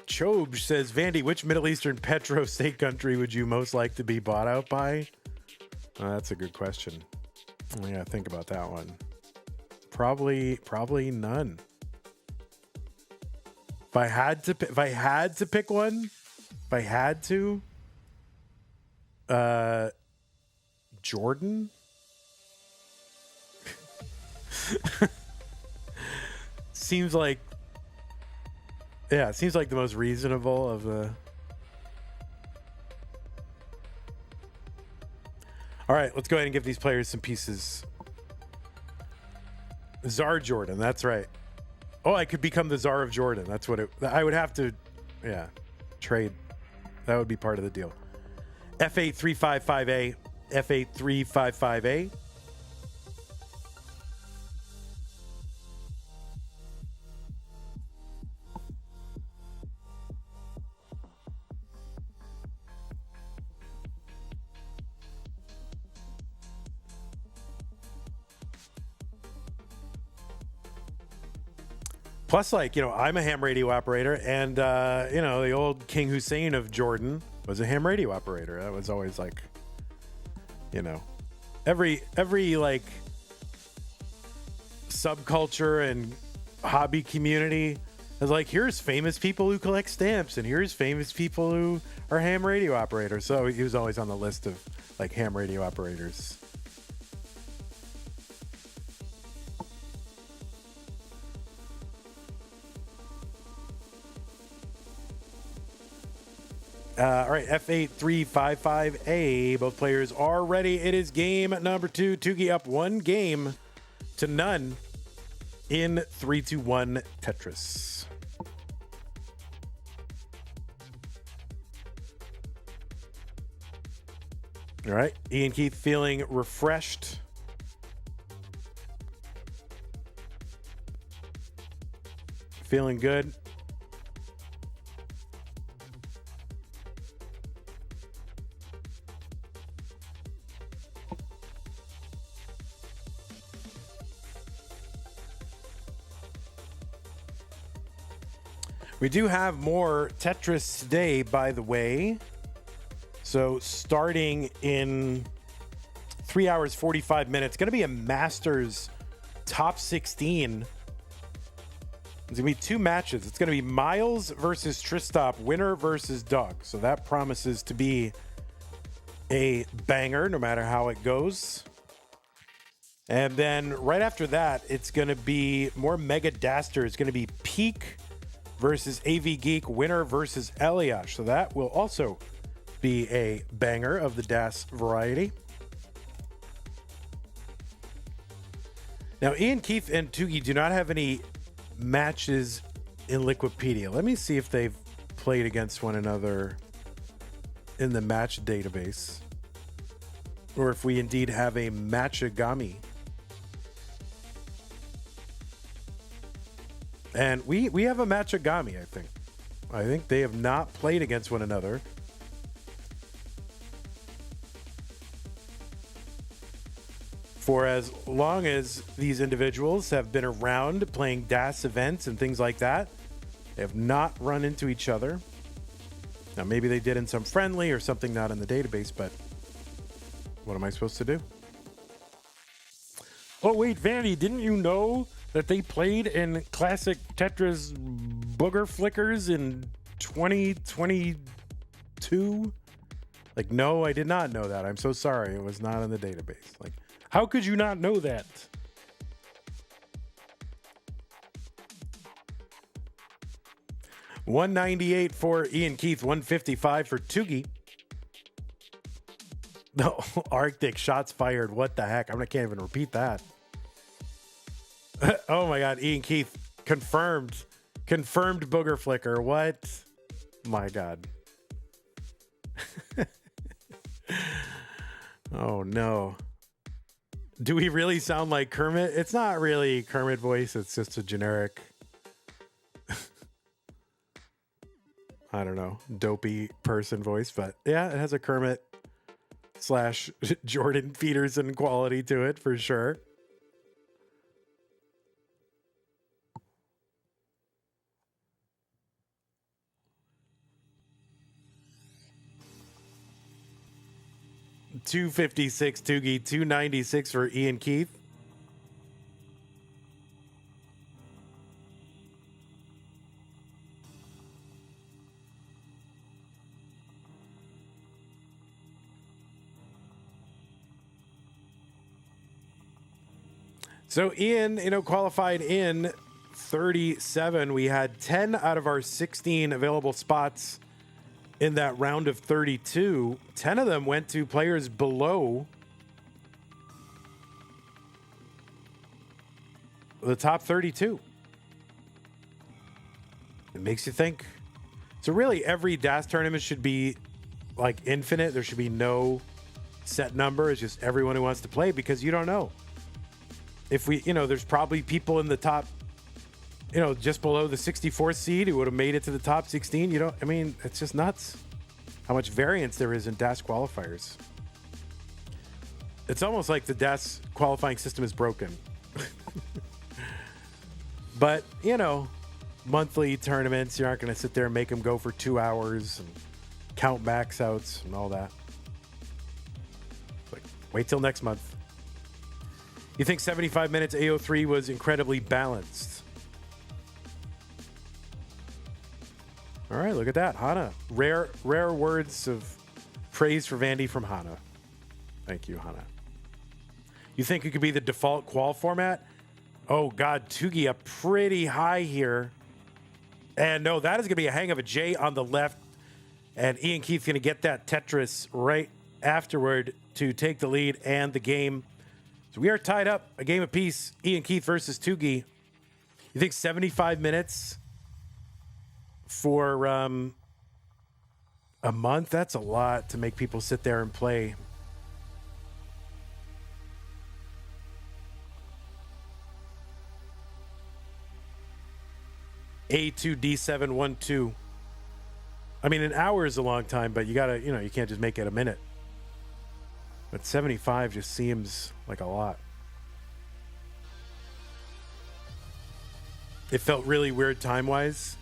Chobe says, Vandy, which Middle Eastern petro state country would you most like to be bought out by? That's a good question. I gotta think about that one. Probably none. If I had to pick one, Jordan. Seems like the most reasonable of the. All right, let's go ahead and give these players some pieces. Czar Jordan, that's right. Oh, I could become the Czar of Jordan. That's what I would have to, trade. That would be part of the deal. F8355A, F8355A. Plus, I'm a ham radio operator, and, the old King Hussein of Jordan was a ham radio operator. That was always every subculture and hobby community is here's famous people who collect stamps, and here's famous people who are ham radio operators. So he was always on the list of, ham radio operators. All right, F8355A. Both players are ready. It is game number 2. Tugi up 1-0 in 3-2-1 Tetris. All right, Iankeith feeling refreshed. Feeling good. We do have more Tetris today, by the way. So starting in 3 hours, 45 minutes, going to be a Masters top 16. There's going to be 2 matches. It's going to be Miles versus Tristop, winner versus Doug. So that promises to be a banger, no matter how it goes. And then right after that, it's going to be more Mega Dasters. It's going to be Peak versus AV Geek, winner versus Eliash. So that will also be a banger of the DAS variety. Now, Iankeith and Tugi do not have any matches in Liquipedia. Let me see if they've played against one another in the match database, or if we indeed have a matchagami. And we have a matchagami, I think. I think they have not played against one another. For as long as these individuals have been around playing DAS events and things like that, they have not run into each other. Now, maybe they did in some friendly or something not in the database, but what am I supposed to do? Oh, wait, Vandy, didn't you know that they played in classic Tetris booger flickers in 2022? Like, no, I did not know that. I'm so sorry. It was not in the database. Like, how could you not know that? $198 for Iankeith, $155 for Tugi. No, Arctic shots fired. What the heck? I can't even repeat that. Oh my God, Iankeith confirmed booger flicker. What? My God. Oh no. Do we really sound like Kermit? It's not really Kermit voice. It's just a generic, I don't know, dopey person voice. But yeah, it has a Kermit / Jordan Peterson quality to it for sure. $256 Tugi, $296 for Iankeith. So Ian, qualified in 37. We had 10 out of our 16 available spots in that round of 32. 10 of them went to players below the top 32. It makes you think. So really every DAS tournament should be like infinite. There should be no set number. It's just everyone who wants to play, because you don't know. If we, there's probably people in the top, just below the 64th seed who would have made it to the top 16. It's just nuts how much variance there is in DAS qualifiers. It's almost like the DAS qualifying system is broken. But, monthly tournaments, you aren't going to sit there and make them go for 2 hours and count max outs and all that. Like, wait till next month. You think 75 minutes AO3 was incredibly balanced? All right, look at that. Hana. Rare words of praise for Vandy from Hana. Thank you, Hana. You think it could be the default qual format? Oh, God, Tugi up pretty high here. And no, that is going to be a hang of a J on the left. And Iankeith's going to get that Tetris right afterward to take the lead and the game. So we are tied up, a game apiece. Iankeith versus Tugi. You think 75 minutes for a month? That's a lot to make people sit there and play. A2 D7 1 2. I mean, an hour is a long time, but you gotta, you can't just make it a minute. But 75 just seems like a lot. It felt really weird time-wise.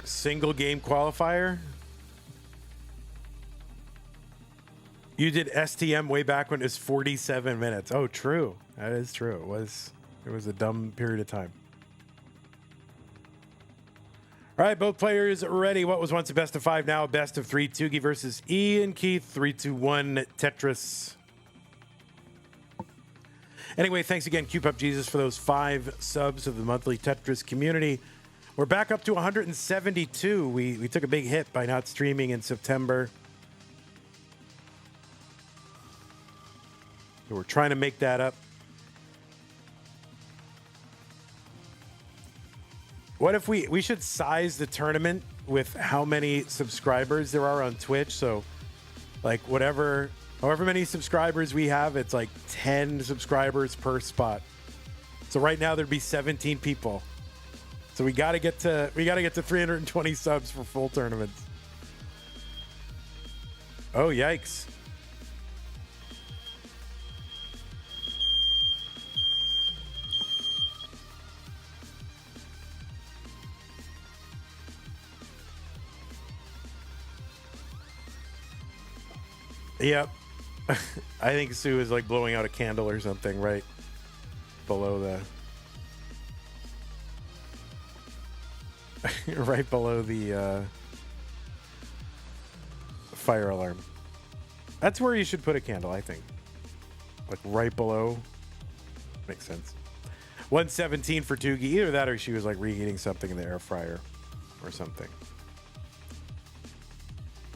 Single game qualifier. You did STM way back when it was 47 minutes. Oh, true. That is true. It was a dumb period of time. All right, both players ready. What was once a best of 5, now a best of 3. Tugi versus Iankeith. 3-2-1 Tetris. Anyway, thanks again, QPUP Jesus, for those 5 subs of the monthly Tetris community. We're back up to 172. We took a big hit by not streaming in September. So we're trying to make that up. What if we should size the tournament with how many subscribers there are on Twitch? So like however many subscribers we have, it's like 10 subscribers per spot. So right now there'd be 17 people. So we got to get to 320 subs for full tournaments. Oh, yikes. Yep. I think Sue is like blowing out a candle or something right below right below the fire alarm. That's where you should put a candle, I think. Like right below. Makes sense. 117 for Tugi. Either that or she was like reheating something in the air fryer or something.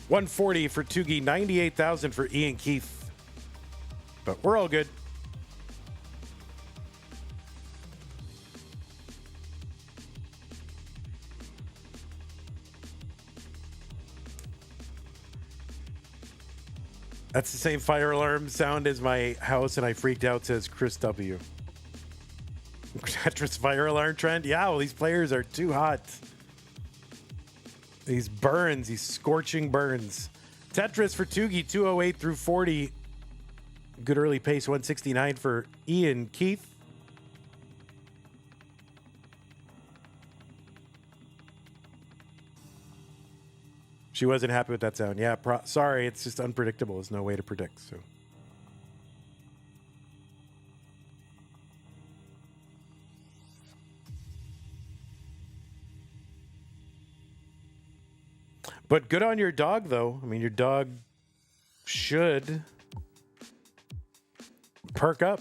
140 for Tugi, 98,000 for Iankeith. But we're all good. That's the same fire alarm sound as my house, and I freaked out, says Chris W. Tetris fire alarm trend? Yeah, well, these players are too hot. These burns, these scorching burns. Tetris for Tugi, 208 through 40. Good early pace, 169 for Iankeith. She wasn't happy with that sound. Yeah, sorry, it's just unpredictable. There's no way to predict. So, but good on your dog, though. I mean, your dog should perk up.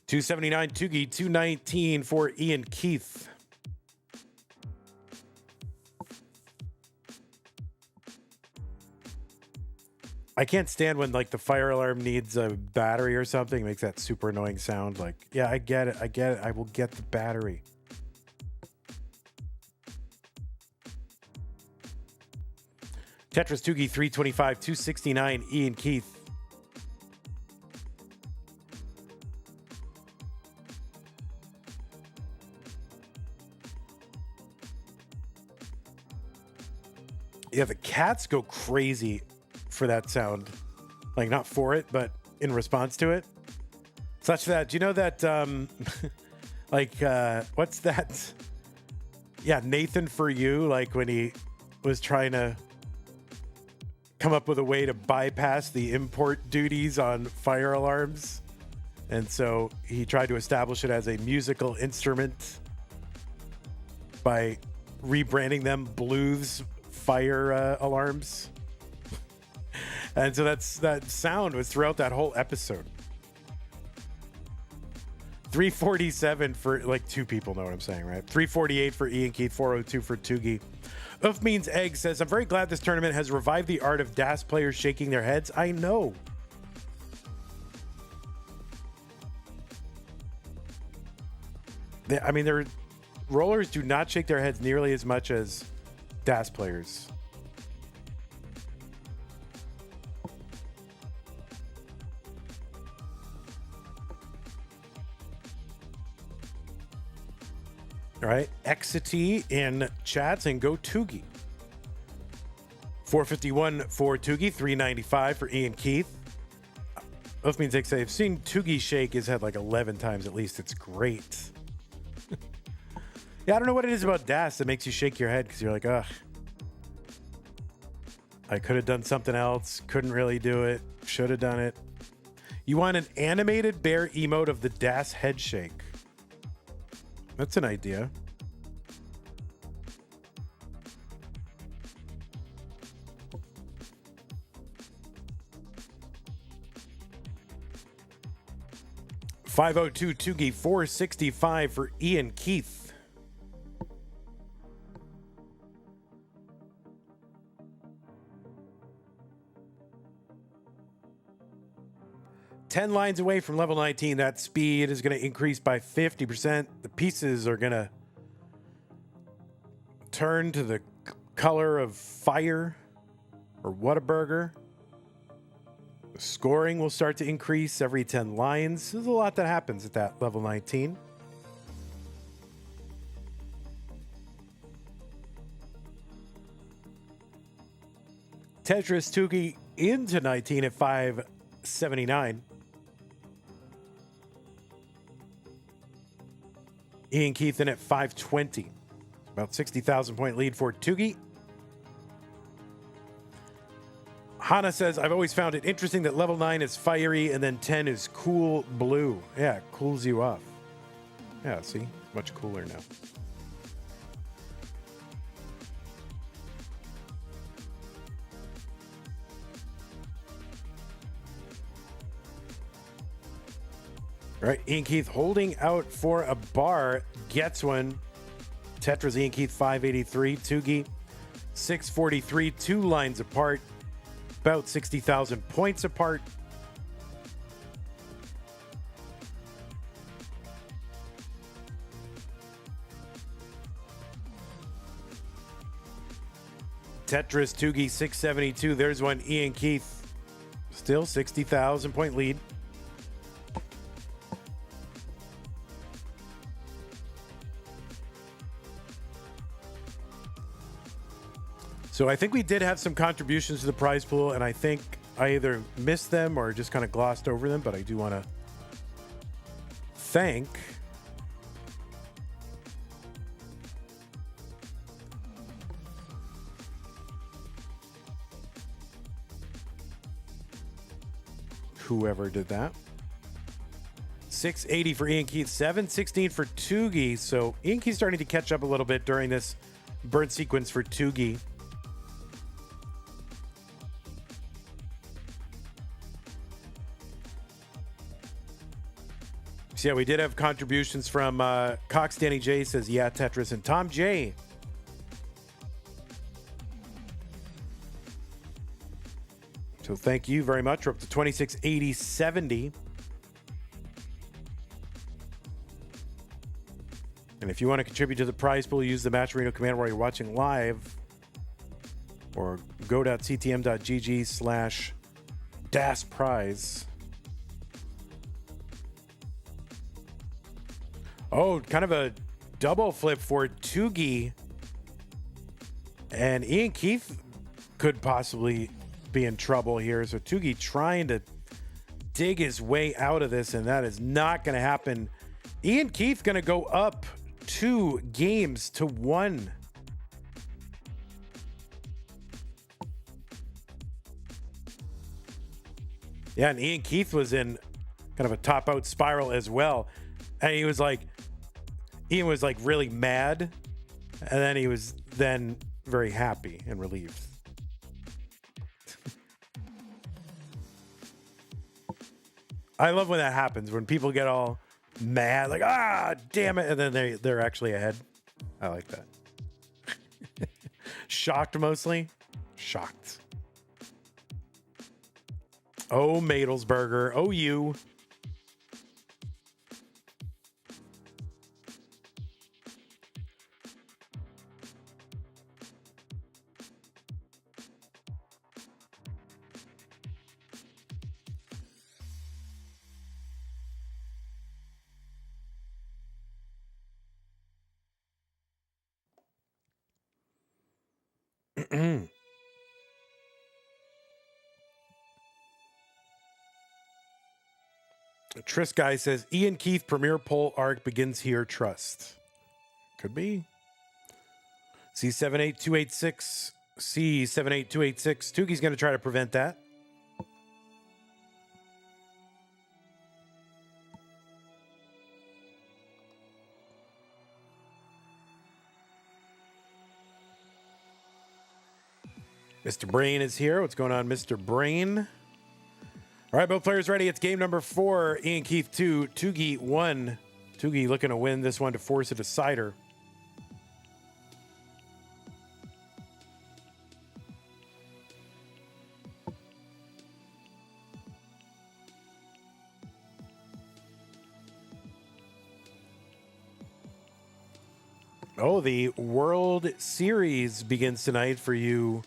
279 Tugi, 219 for Iankeith. I can't stand when like the fire alarm needs a battery or something. It makes that super annoying sound. Like, yeah, I get it. I will get the battery. Tetris Tugi, 325, 269, Iankeith. Yeah, the cats go crazy for that sound. Like, not for it, but in response to it. Such that, do you know that, what's that? Yeah, Nathan For You, like when he was trying to come up with a way to bypass the import duties on fire alarms. And so he tried to establish it as a musical instrument by rebranding them Blues fire alarms. And so that sound was throughout that whole episode. 347 for, like, 2 people know what I'm saying, right? 348 for Iankeith, 402 for Tugi. Oof Means Egg says, I'm very glad this tournament has revived the art of DAS players shaking their heads. I know. Their rollers do not shake their heads nearly as much as DAS players. All right, Exity in chats and go Tugi. 451 for Tugi, 395 for Iankeith. Both means I've seen Tugi shake his head like 11 times at least. It's great. Yeah, I don't know what it is about DAS that makes you shake your head because you're like, ugh. I could have done something else. Couldn't really do it. Should have done it. You want an animated bear emote of the DAS head shake. That's an idea. 502 Tugi, 465 for Iankeith. Ten lines away from level 19. That speed is going to increase by 50%. The pieces are going to turn to the color of fire or Whataburger. The scoring will start to increase every 10 lines. There's a lot that happens at that level 19. Tetris Tugi into 19 at 579. Iankeith in at 520. About 60,000 point lead for Tugi. Hana says, I've always found it interesting that level 9 is fiery and then 10 is cool blue. Yeah, it cools you off. Yeah, see? It's much cooler now. All right, Iankeith holding out for a bar, gets one. Tetris Iankeith 583, Tugi 643, 2 lines apart, about 60,000 points apart. Tetris Tugi 672, there's one. Iankeith still 60,000 point lead. So I think we did have some contributions to the prize pool, and I think I either missed them or just kind of glossed over them, but I do want to thank whoever did that. 680 for Iankeith, 716 for Tugi. So Iankeith's starting to catch up a little bit during this burnt sequence for Tugi. So yeah, we did have contributions from Cox Danny J says, yeah, Tetris, and Tom J. So thank you very much. We're up to 2680.70. And if you want to contribute to the prize pool, use the Match Marino command while you're watching live, or go.ctm.gg/DASPrize. Oh, kind of a double flip for Tugi. And Iankeith could possibly be in trouble here. So Tugi trying to dig his way out of this, and that is not going to happen. Iankeith going to go up 2 games to 1. Yeah, and Iankeith was in kind of a top-out spiral as well. And he was like, Ian was like really mad, and then he was then very happy and relieved. I love when that happens, when people get all mad, like, ah, damn it, and then they're actually ahead. I like that. Shocked mostly. Shocked. Oh, Madelsberger. Oh, you. Tris Guy says, Iankeith Premier Poll arc begins here, trust. Could be. C78286. C78286. Tugi's going to try to prevent that. Mr. Brain is here. What's going on, Mr. Brain? All right, both players ready. It's game number 4. Iankeith 2, Tugi 1. Tugi looking to win this one to force a decider. Oh, the World Series begins tonight for you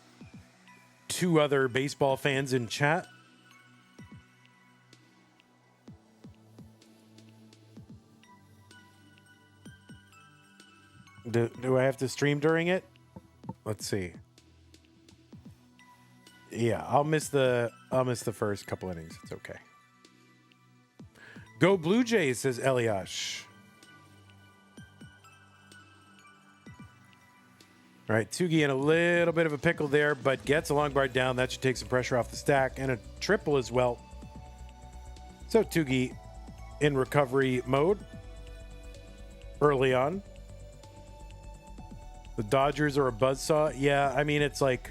2 other baseball fans in chat. Do I have to stream during it? Let's see. Yeah, I'll miss the first couple innings. It's okay. Go Blue Jays, says Eliash. All right, Tugi in a little bit of a pickle there, but gets a long bar down. That should take some pressure off the stack, and a triple as well. So Tugi in recovery mode early on. The Dodgers are a buzzsaw. Yeah, I mean, it's like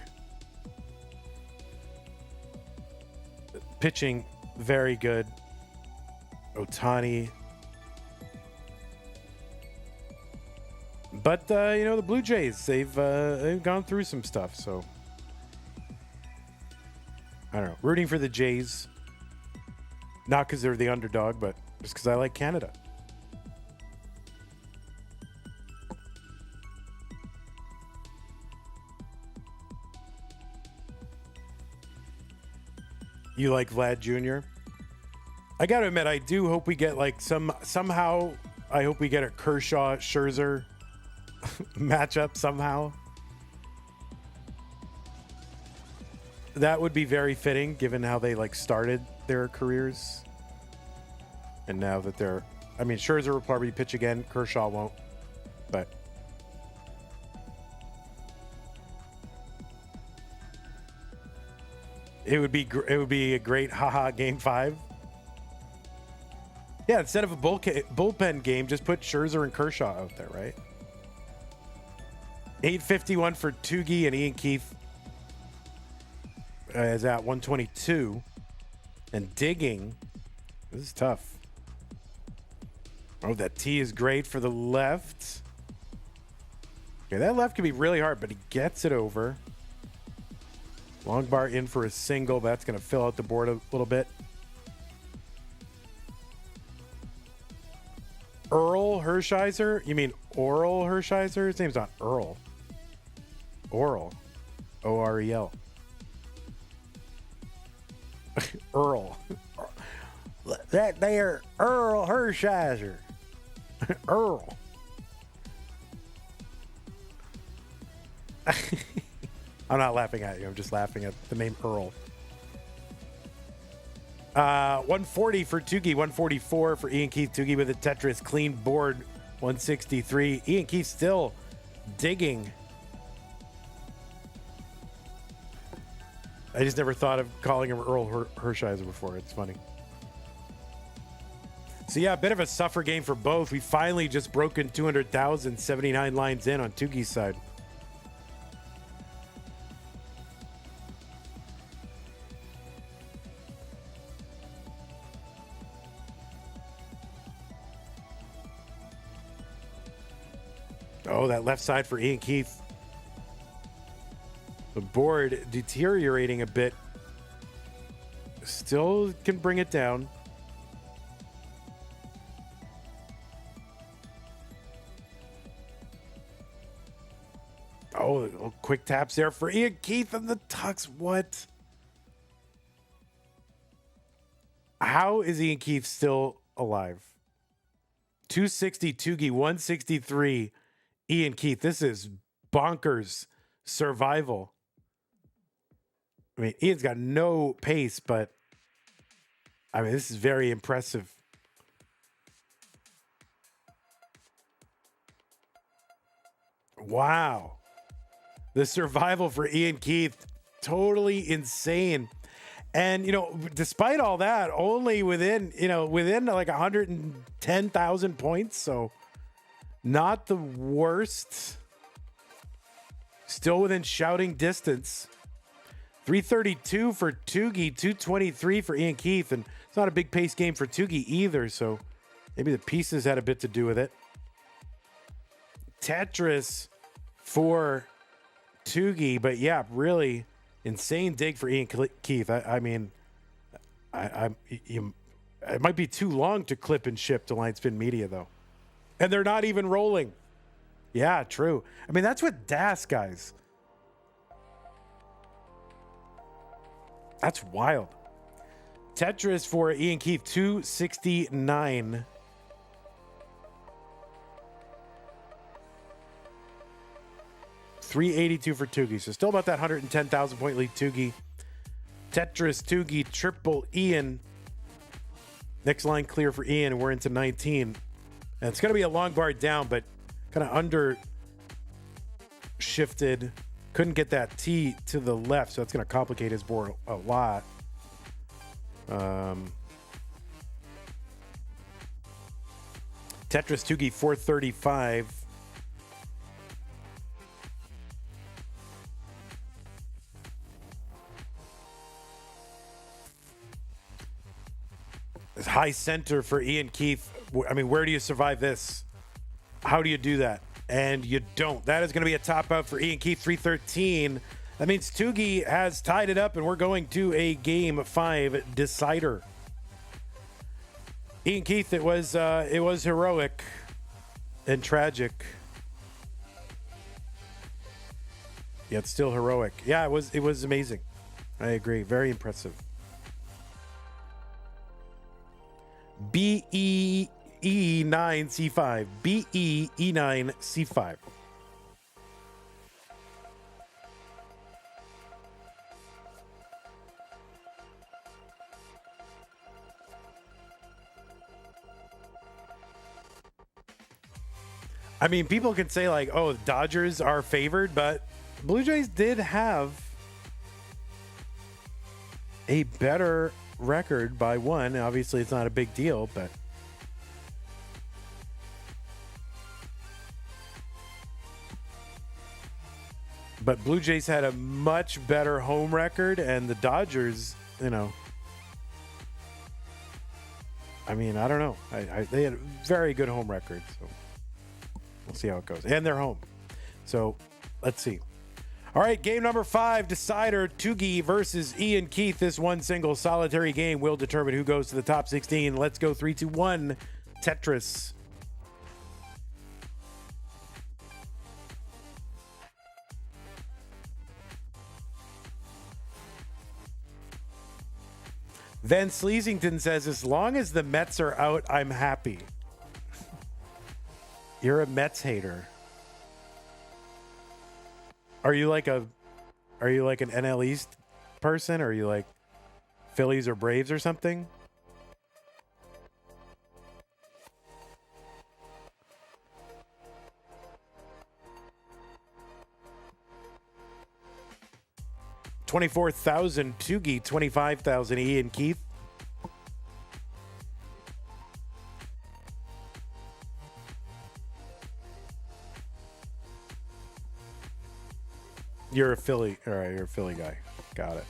pitching very good. Ohtani. But, you know, the Blue Jays, they've gone through some stuff, so I don't know. Rooting for the Jays. Not because they're the underdog, but just because I like Canada. You like Vlad Jr.? I gotta admit, I do hope we get like somehow. I hope we get a Kershaw Scherzer matchup somehow. That would be very fitting, given how they like started their careers, and now that they're. I mean, Scherzer will probably pitch again. Kershaw won't, but. It would be a great haha game 5. Yeah, instead of a bullpen game, just put Scherzer and Kershaw out there, right? 851 for Tugi, and Iankeith is at 122. And digging. This is tough. Oh, that tee is great for the left. Okay, that left can be really hard, but he gets it over. Long bar in for a single. That's going to fill out the board a little bit. Earl Hershiser? You mean Oral Hershiser? His name's not Earl. Oral. O-R-E-L. Earl. That there Earl Hershiser. Earl. I'm not laughing at you. I'm just laughing at the name Earl. 140 for Tugi, 144 for Iankeith. Tugi with a Tetris clean board, 163. Iankeith still digging. I just never thought of calling him Earl Hershiser before. It's funny. So yeah, a bit of a suffer game for both. We finally just broken 200,000, 79 lines in on Tugi's side. Oh, that left side for Iankeith. The board deteriorating a bit. Still can bring it down. Oh, little quick taps there for Iankeith and the Tux. What? How is Iankeith still alive? 260 Tugi, 163 Iankeith. This is bonkers survival. I mean, Ian's got no pace, but I mean, this is very impressive. Wow. The survival for Iankeith, totally insane. And, you know, despite all that, only within like 110,000 points. So not the worst. Still within shouting distance. 332 for Tugi, 223 for Iankeith, and it's not a big pace game for Tugi either, so maybe the pieces had a bit to do with it. Tetris for Tugi, but yeah, really insane dig for Iankeith. I mean, it might be too long to clip and ship to Line Spin Media, though. And they're not even rolling. Yeah, true. I mean, that's with DAS, guys. That's wild. Tetris for Iankeith, 269. $382 for Tugi. So still about that 110,000 point lead, Tugi. Tetris, Tugi, triple Ian. Next line clear for Ian, and we're into 19. And it's going to be a long bar down, but kind of under shifted. Couldn't get that T to the left, so that's going to complicate his board a lot. Tetris, Tugi, 435. High center for Iankeith. I mean, where do you survive this? How do you do that? And you don't. That is going to be a top out for Iankeith, 313. That means Tugi has tied it up, and we're going to a game 5 decider. Iankeith, it was heroic and tragic. Yet still heroic. Yeah, it was amazing. I agree. Very impressive. BE9C5. BE9C5. I mean, people can say like, oh, the Dodgers are favored, but Blue Jays did have a better record by one. Obviously, it's not a big deal, but Blue Jays had a much better home record, and the Dodgers, I mean, I don't know. They had a very good home record, so we'll see how it goes. And they're home. So let's see. All right, game number 5, decider, Tugi versus Iankeith. This one single solitary game will determine who goes to the top 16. Let's go 3, 2, 1, Tetris. Van Sleasington says, as long as the Mets are out, I'm happy. You're a Mets hater. Are you like an NL East person? Or are you like Phillies or Braves or something? $24,000 Tugi, $25,000 Iankeith. You're a Philly. All right, you're a Philly guy. Got it.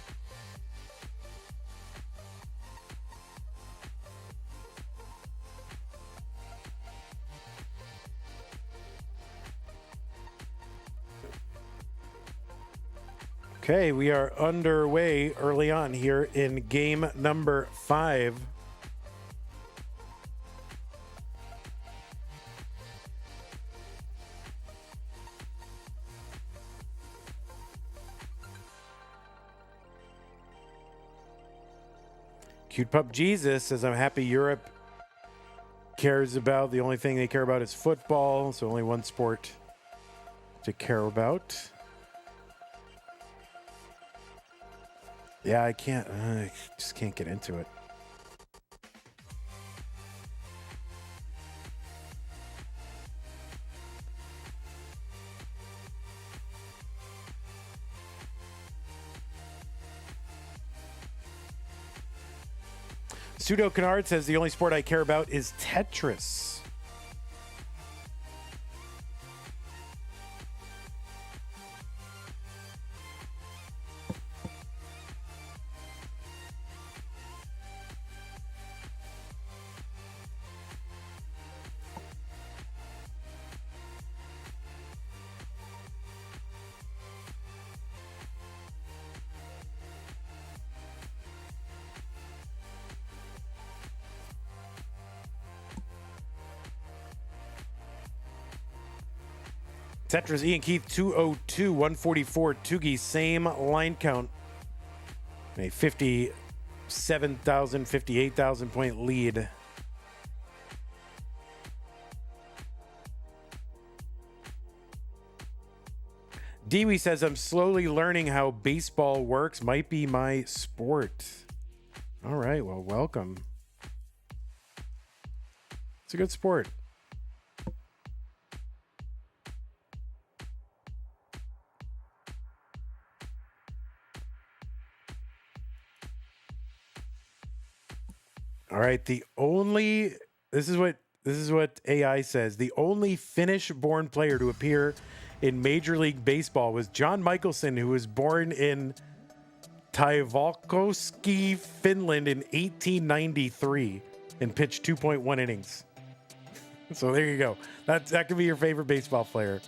Okay, we are underway early on here in game number 5. Cute Pup Jesus says, I'm happy Europe cares about. The only thing they care about is football. So only one sport to care about. Yeah, I just can't get into it. Pseudo Kennard says the only sport I care about is Tetris. Tetris, Iankeith 202, 144. Tugi, same line count. A 57,000, 58,000 point lead. Dewey says, I'm slowly learning how baseball works. Might be my sport. All right, well, welcome. It's a good sport. All right, this is what AI says. The only Finnish-born player to appear in Major League Baseball was John Michelson, who was born in Taivalkoski, Finland in 1893 and pitched 2.1 innings. So there you go. That could be your favorite baseball player.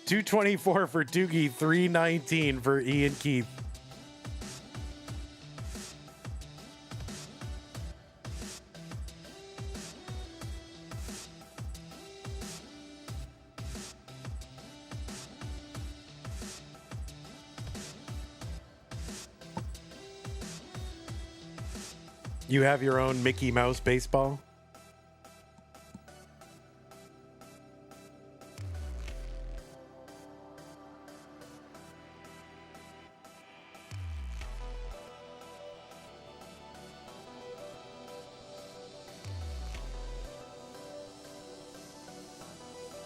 224 for Tugi, 319 for Iankeith. You have your own Mickey Mouse baseball?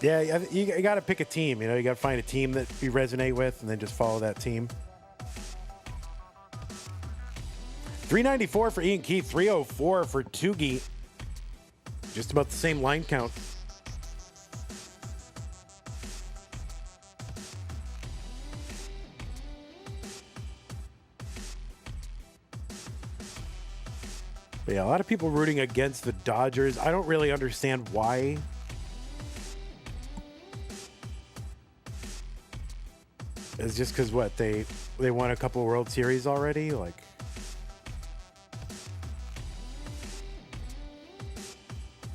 Yeah, you got to pick a team. You know, you got to find a team that you resonate with and then just follow that team. 394 for Iankeith, 304 for Tugi. Just about the same line count. But yeah, a lot of people rooting against the Dodgers. I don't really understand why. It's just because what they won a couple World Series already, like.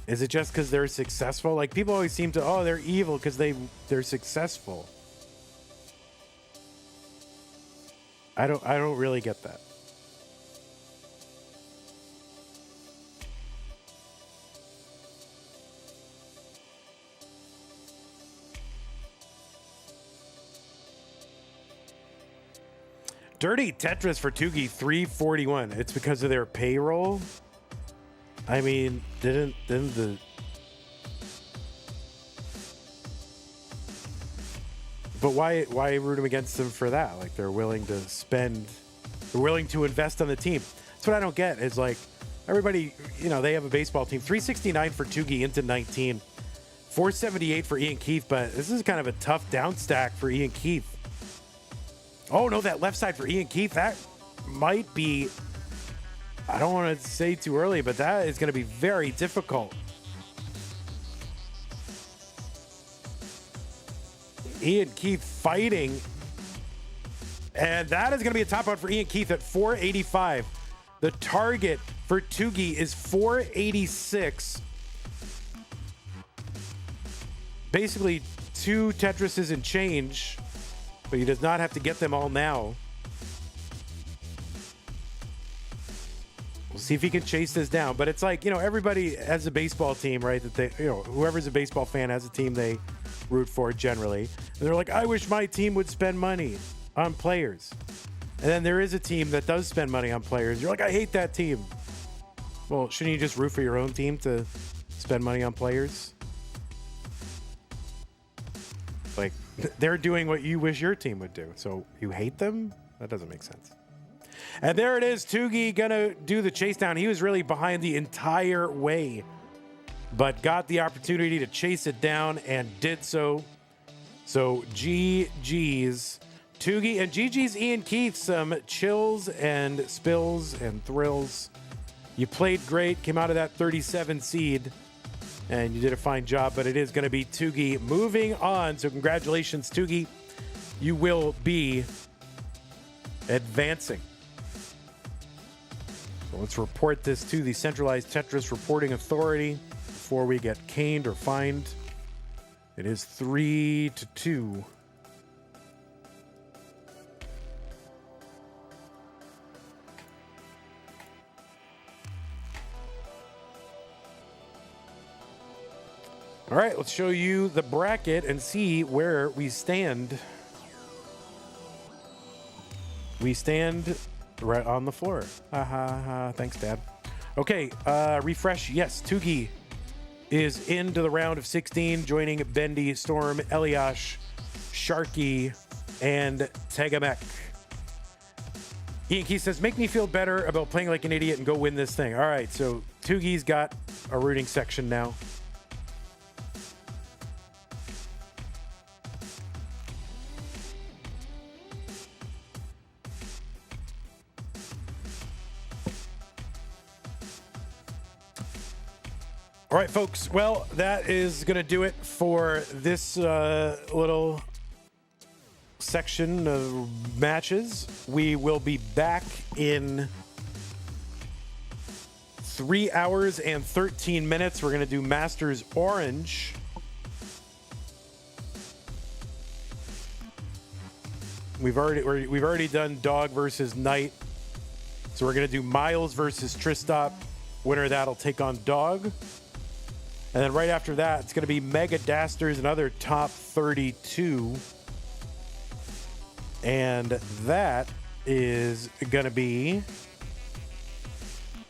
Is it just because they're successful? Like, people always seem to, oh, they're evil because they're successful. I don't really get that. Dirty Tetris for Tugi, 341. It's because of their payroll. I mean, didn't the... But why root them against them for that? Like, they're willing to invest on the team. That's what I don't get, is like, everybody, you know, they have a baseball team. 369 for Tugi into 19. 478 for Iankeith, but this is kind of a tough down stack for Iankeith. Oh, no, that left side for Iankeith, that might be... I don't want to say too early, but that is going to be very difficult. Iankeith fighting. And that is going to be a top out for Iankeith at 485. The target for Tugi is 486. Basically, 2 Tetrises and change, but he does not have to get them all now. We'll see if he can chase this down. But it's like, you know, everybody has a baseball team, right? That they, you know, whoever's a baseball fan has a team they root for generally. And they're like, I wish my team would spend money on players. And then there is a team that does spend money on players. You're like, I hate that team. Well, shouldn't you just root for your own team to spend money on players? Like, they're doing what you wish your team would do. So you hate them? That doesn't make sense. And there it is, Tugi gonna do the chase down. He was really behind the entire way, but got the opportunity to chase it down and did so. So GG's Tugi and GG's Iankeith, some chills and spills and thrills. You played great, came out of that 37 seed, and you did a fine job, but it is gonna be Tugi moving on. So congratulations, Tugi. You will be advancing. So let's report this to the Centralized Tetris Reporting Authority before we get caned or fined. It is 3-2. All right, let's show you the bracket and see where we stand. We stand right on the floor. Ha ha ha. Thanks, Dad. Okay, refresh. Yes, Tugi is into the round of 16, joining Bendy, Storm, Eliash, Sharky, and Tega. Iankeith says, make me feel better about playing like an idiot and go win this thing. All right, so Tugi's got a rooting section now. All right, folks. Well, that is going to do it for this little section of matches. We will be back in 3 hours and 13 minutes. We're going to do Masters Orange. We've already done Dog versus Knight. So we're going to do Miles versus Tristop. Winner of that'll take on Dog. And then right after that, it's going to be Mega Dasters, another top 32. And that is going to be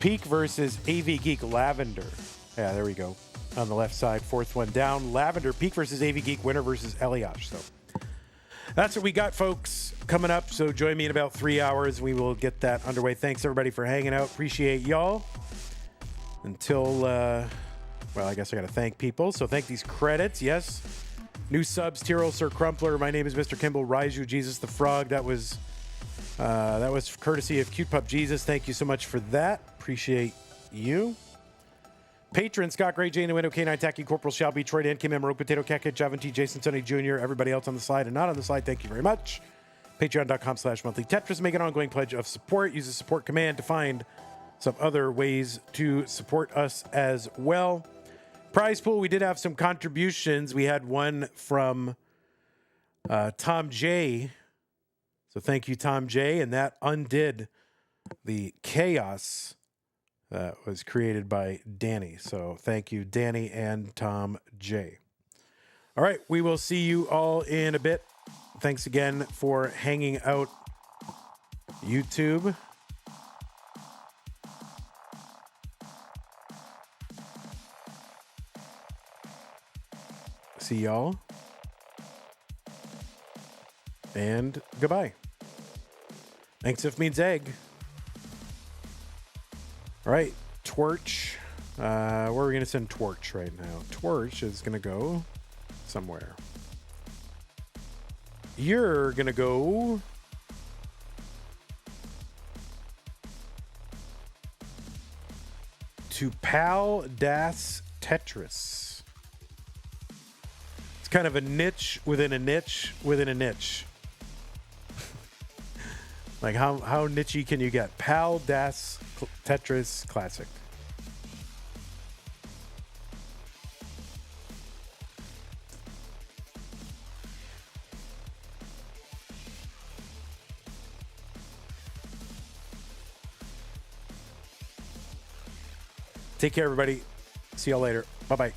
Peak versus AV Geek Lavender. Yeah, there we go. On the left side, fourth one down. Lavender, Peak versus AV Geek, winner versus Eliash. So that's what we got, folks, coming up. So join me in about 3 hours. We will get that underway. Thanks, everybody, for hanging out. Appreciate y'all. Until... well, I guess I got to thank people. So thank these credits. Yes. New subs, Tyrol, Sir Crumpler. My name is Mr. Kimball. Raiju, Jesus the Frog. That was courtesy of Cute Pup Jesus. Thank you so much for that. Appreciate you. Patron, Scott Gray, Jane, the Window, K9, Tacky, Corporal Shelby, Troy, Dan, Kim, Emerald, Potato, Cat, Javanti, Jason, Sonny Jr., everybody else on the slide and not on the slide. Thank you very much. Patreon.com/monthly Tetris. Make an ongoing pledge of support. Use the support command to find some other ways to support us as well. Prize pool, we did have some contributions. We had one from Tom J. So thank you, Tom J. And that undid the chaos that was created by Danny. So thank you, Danny and Tom J. All right, we will see you all in a bit. Thanks again for hanging out, YouTube. See y'all. And goodbye. Thanks if means egg. All right, Twerch. Where are we going to send Twerch right now? Twerch is going to go somewhere. You're going to go... to Pal Das Tetris. Kind of a niche within a niche within a niche. Like how nichey can you get? Pal Das Tetris Classic. Take care, everybody. See y'all later. Bye-bye.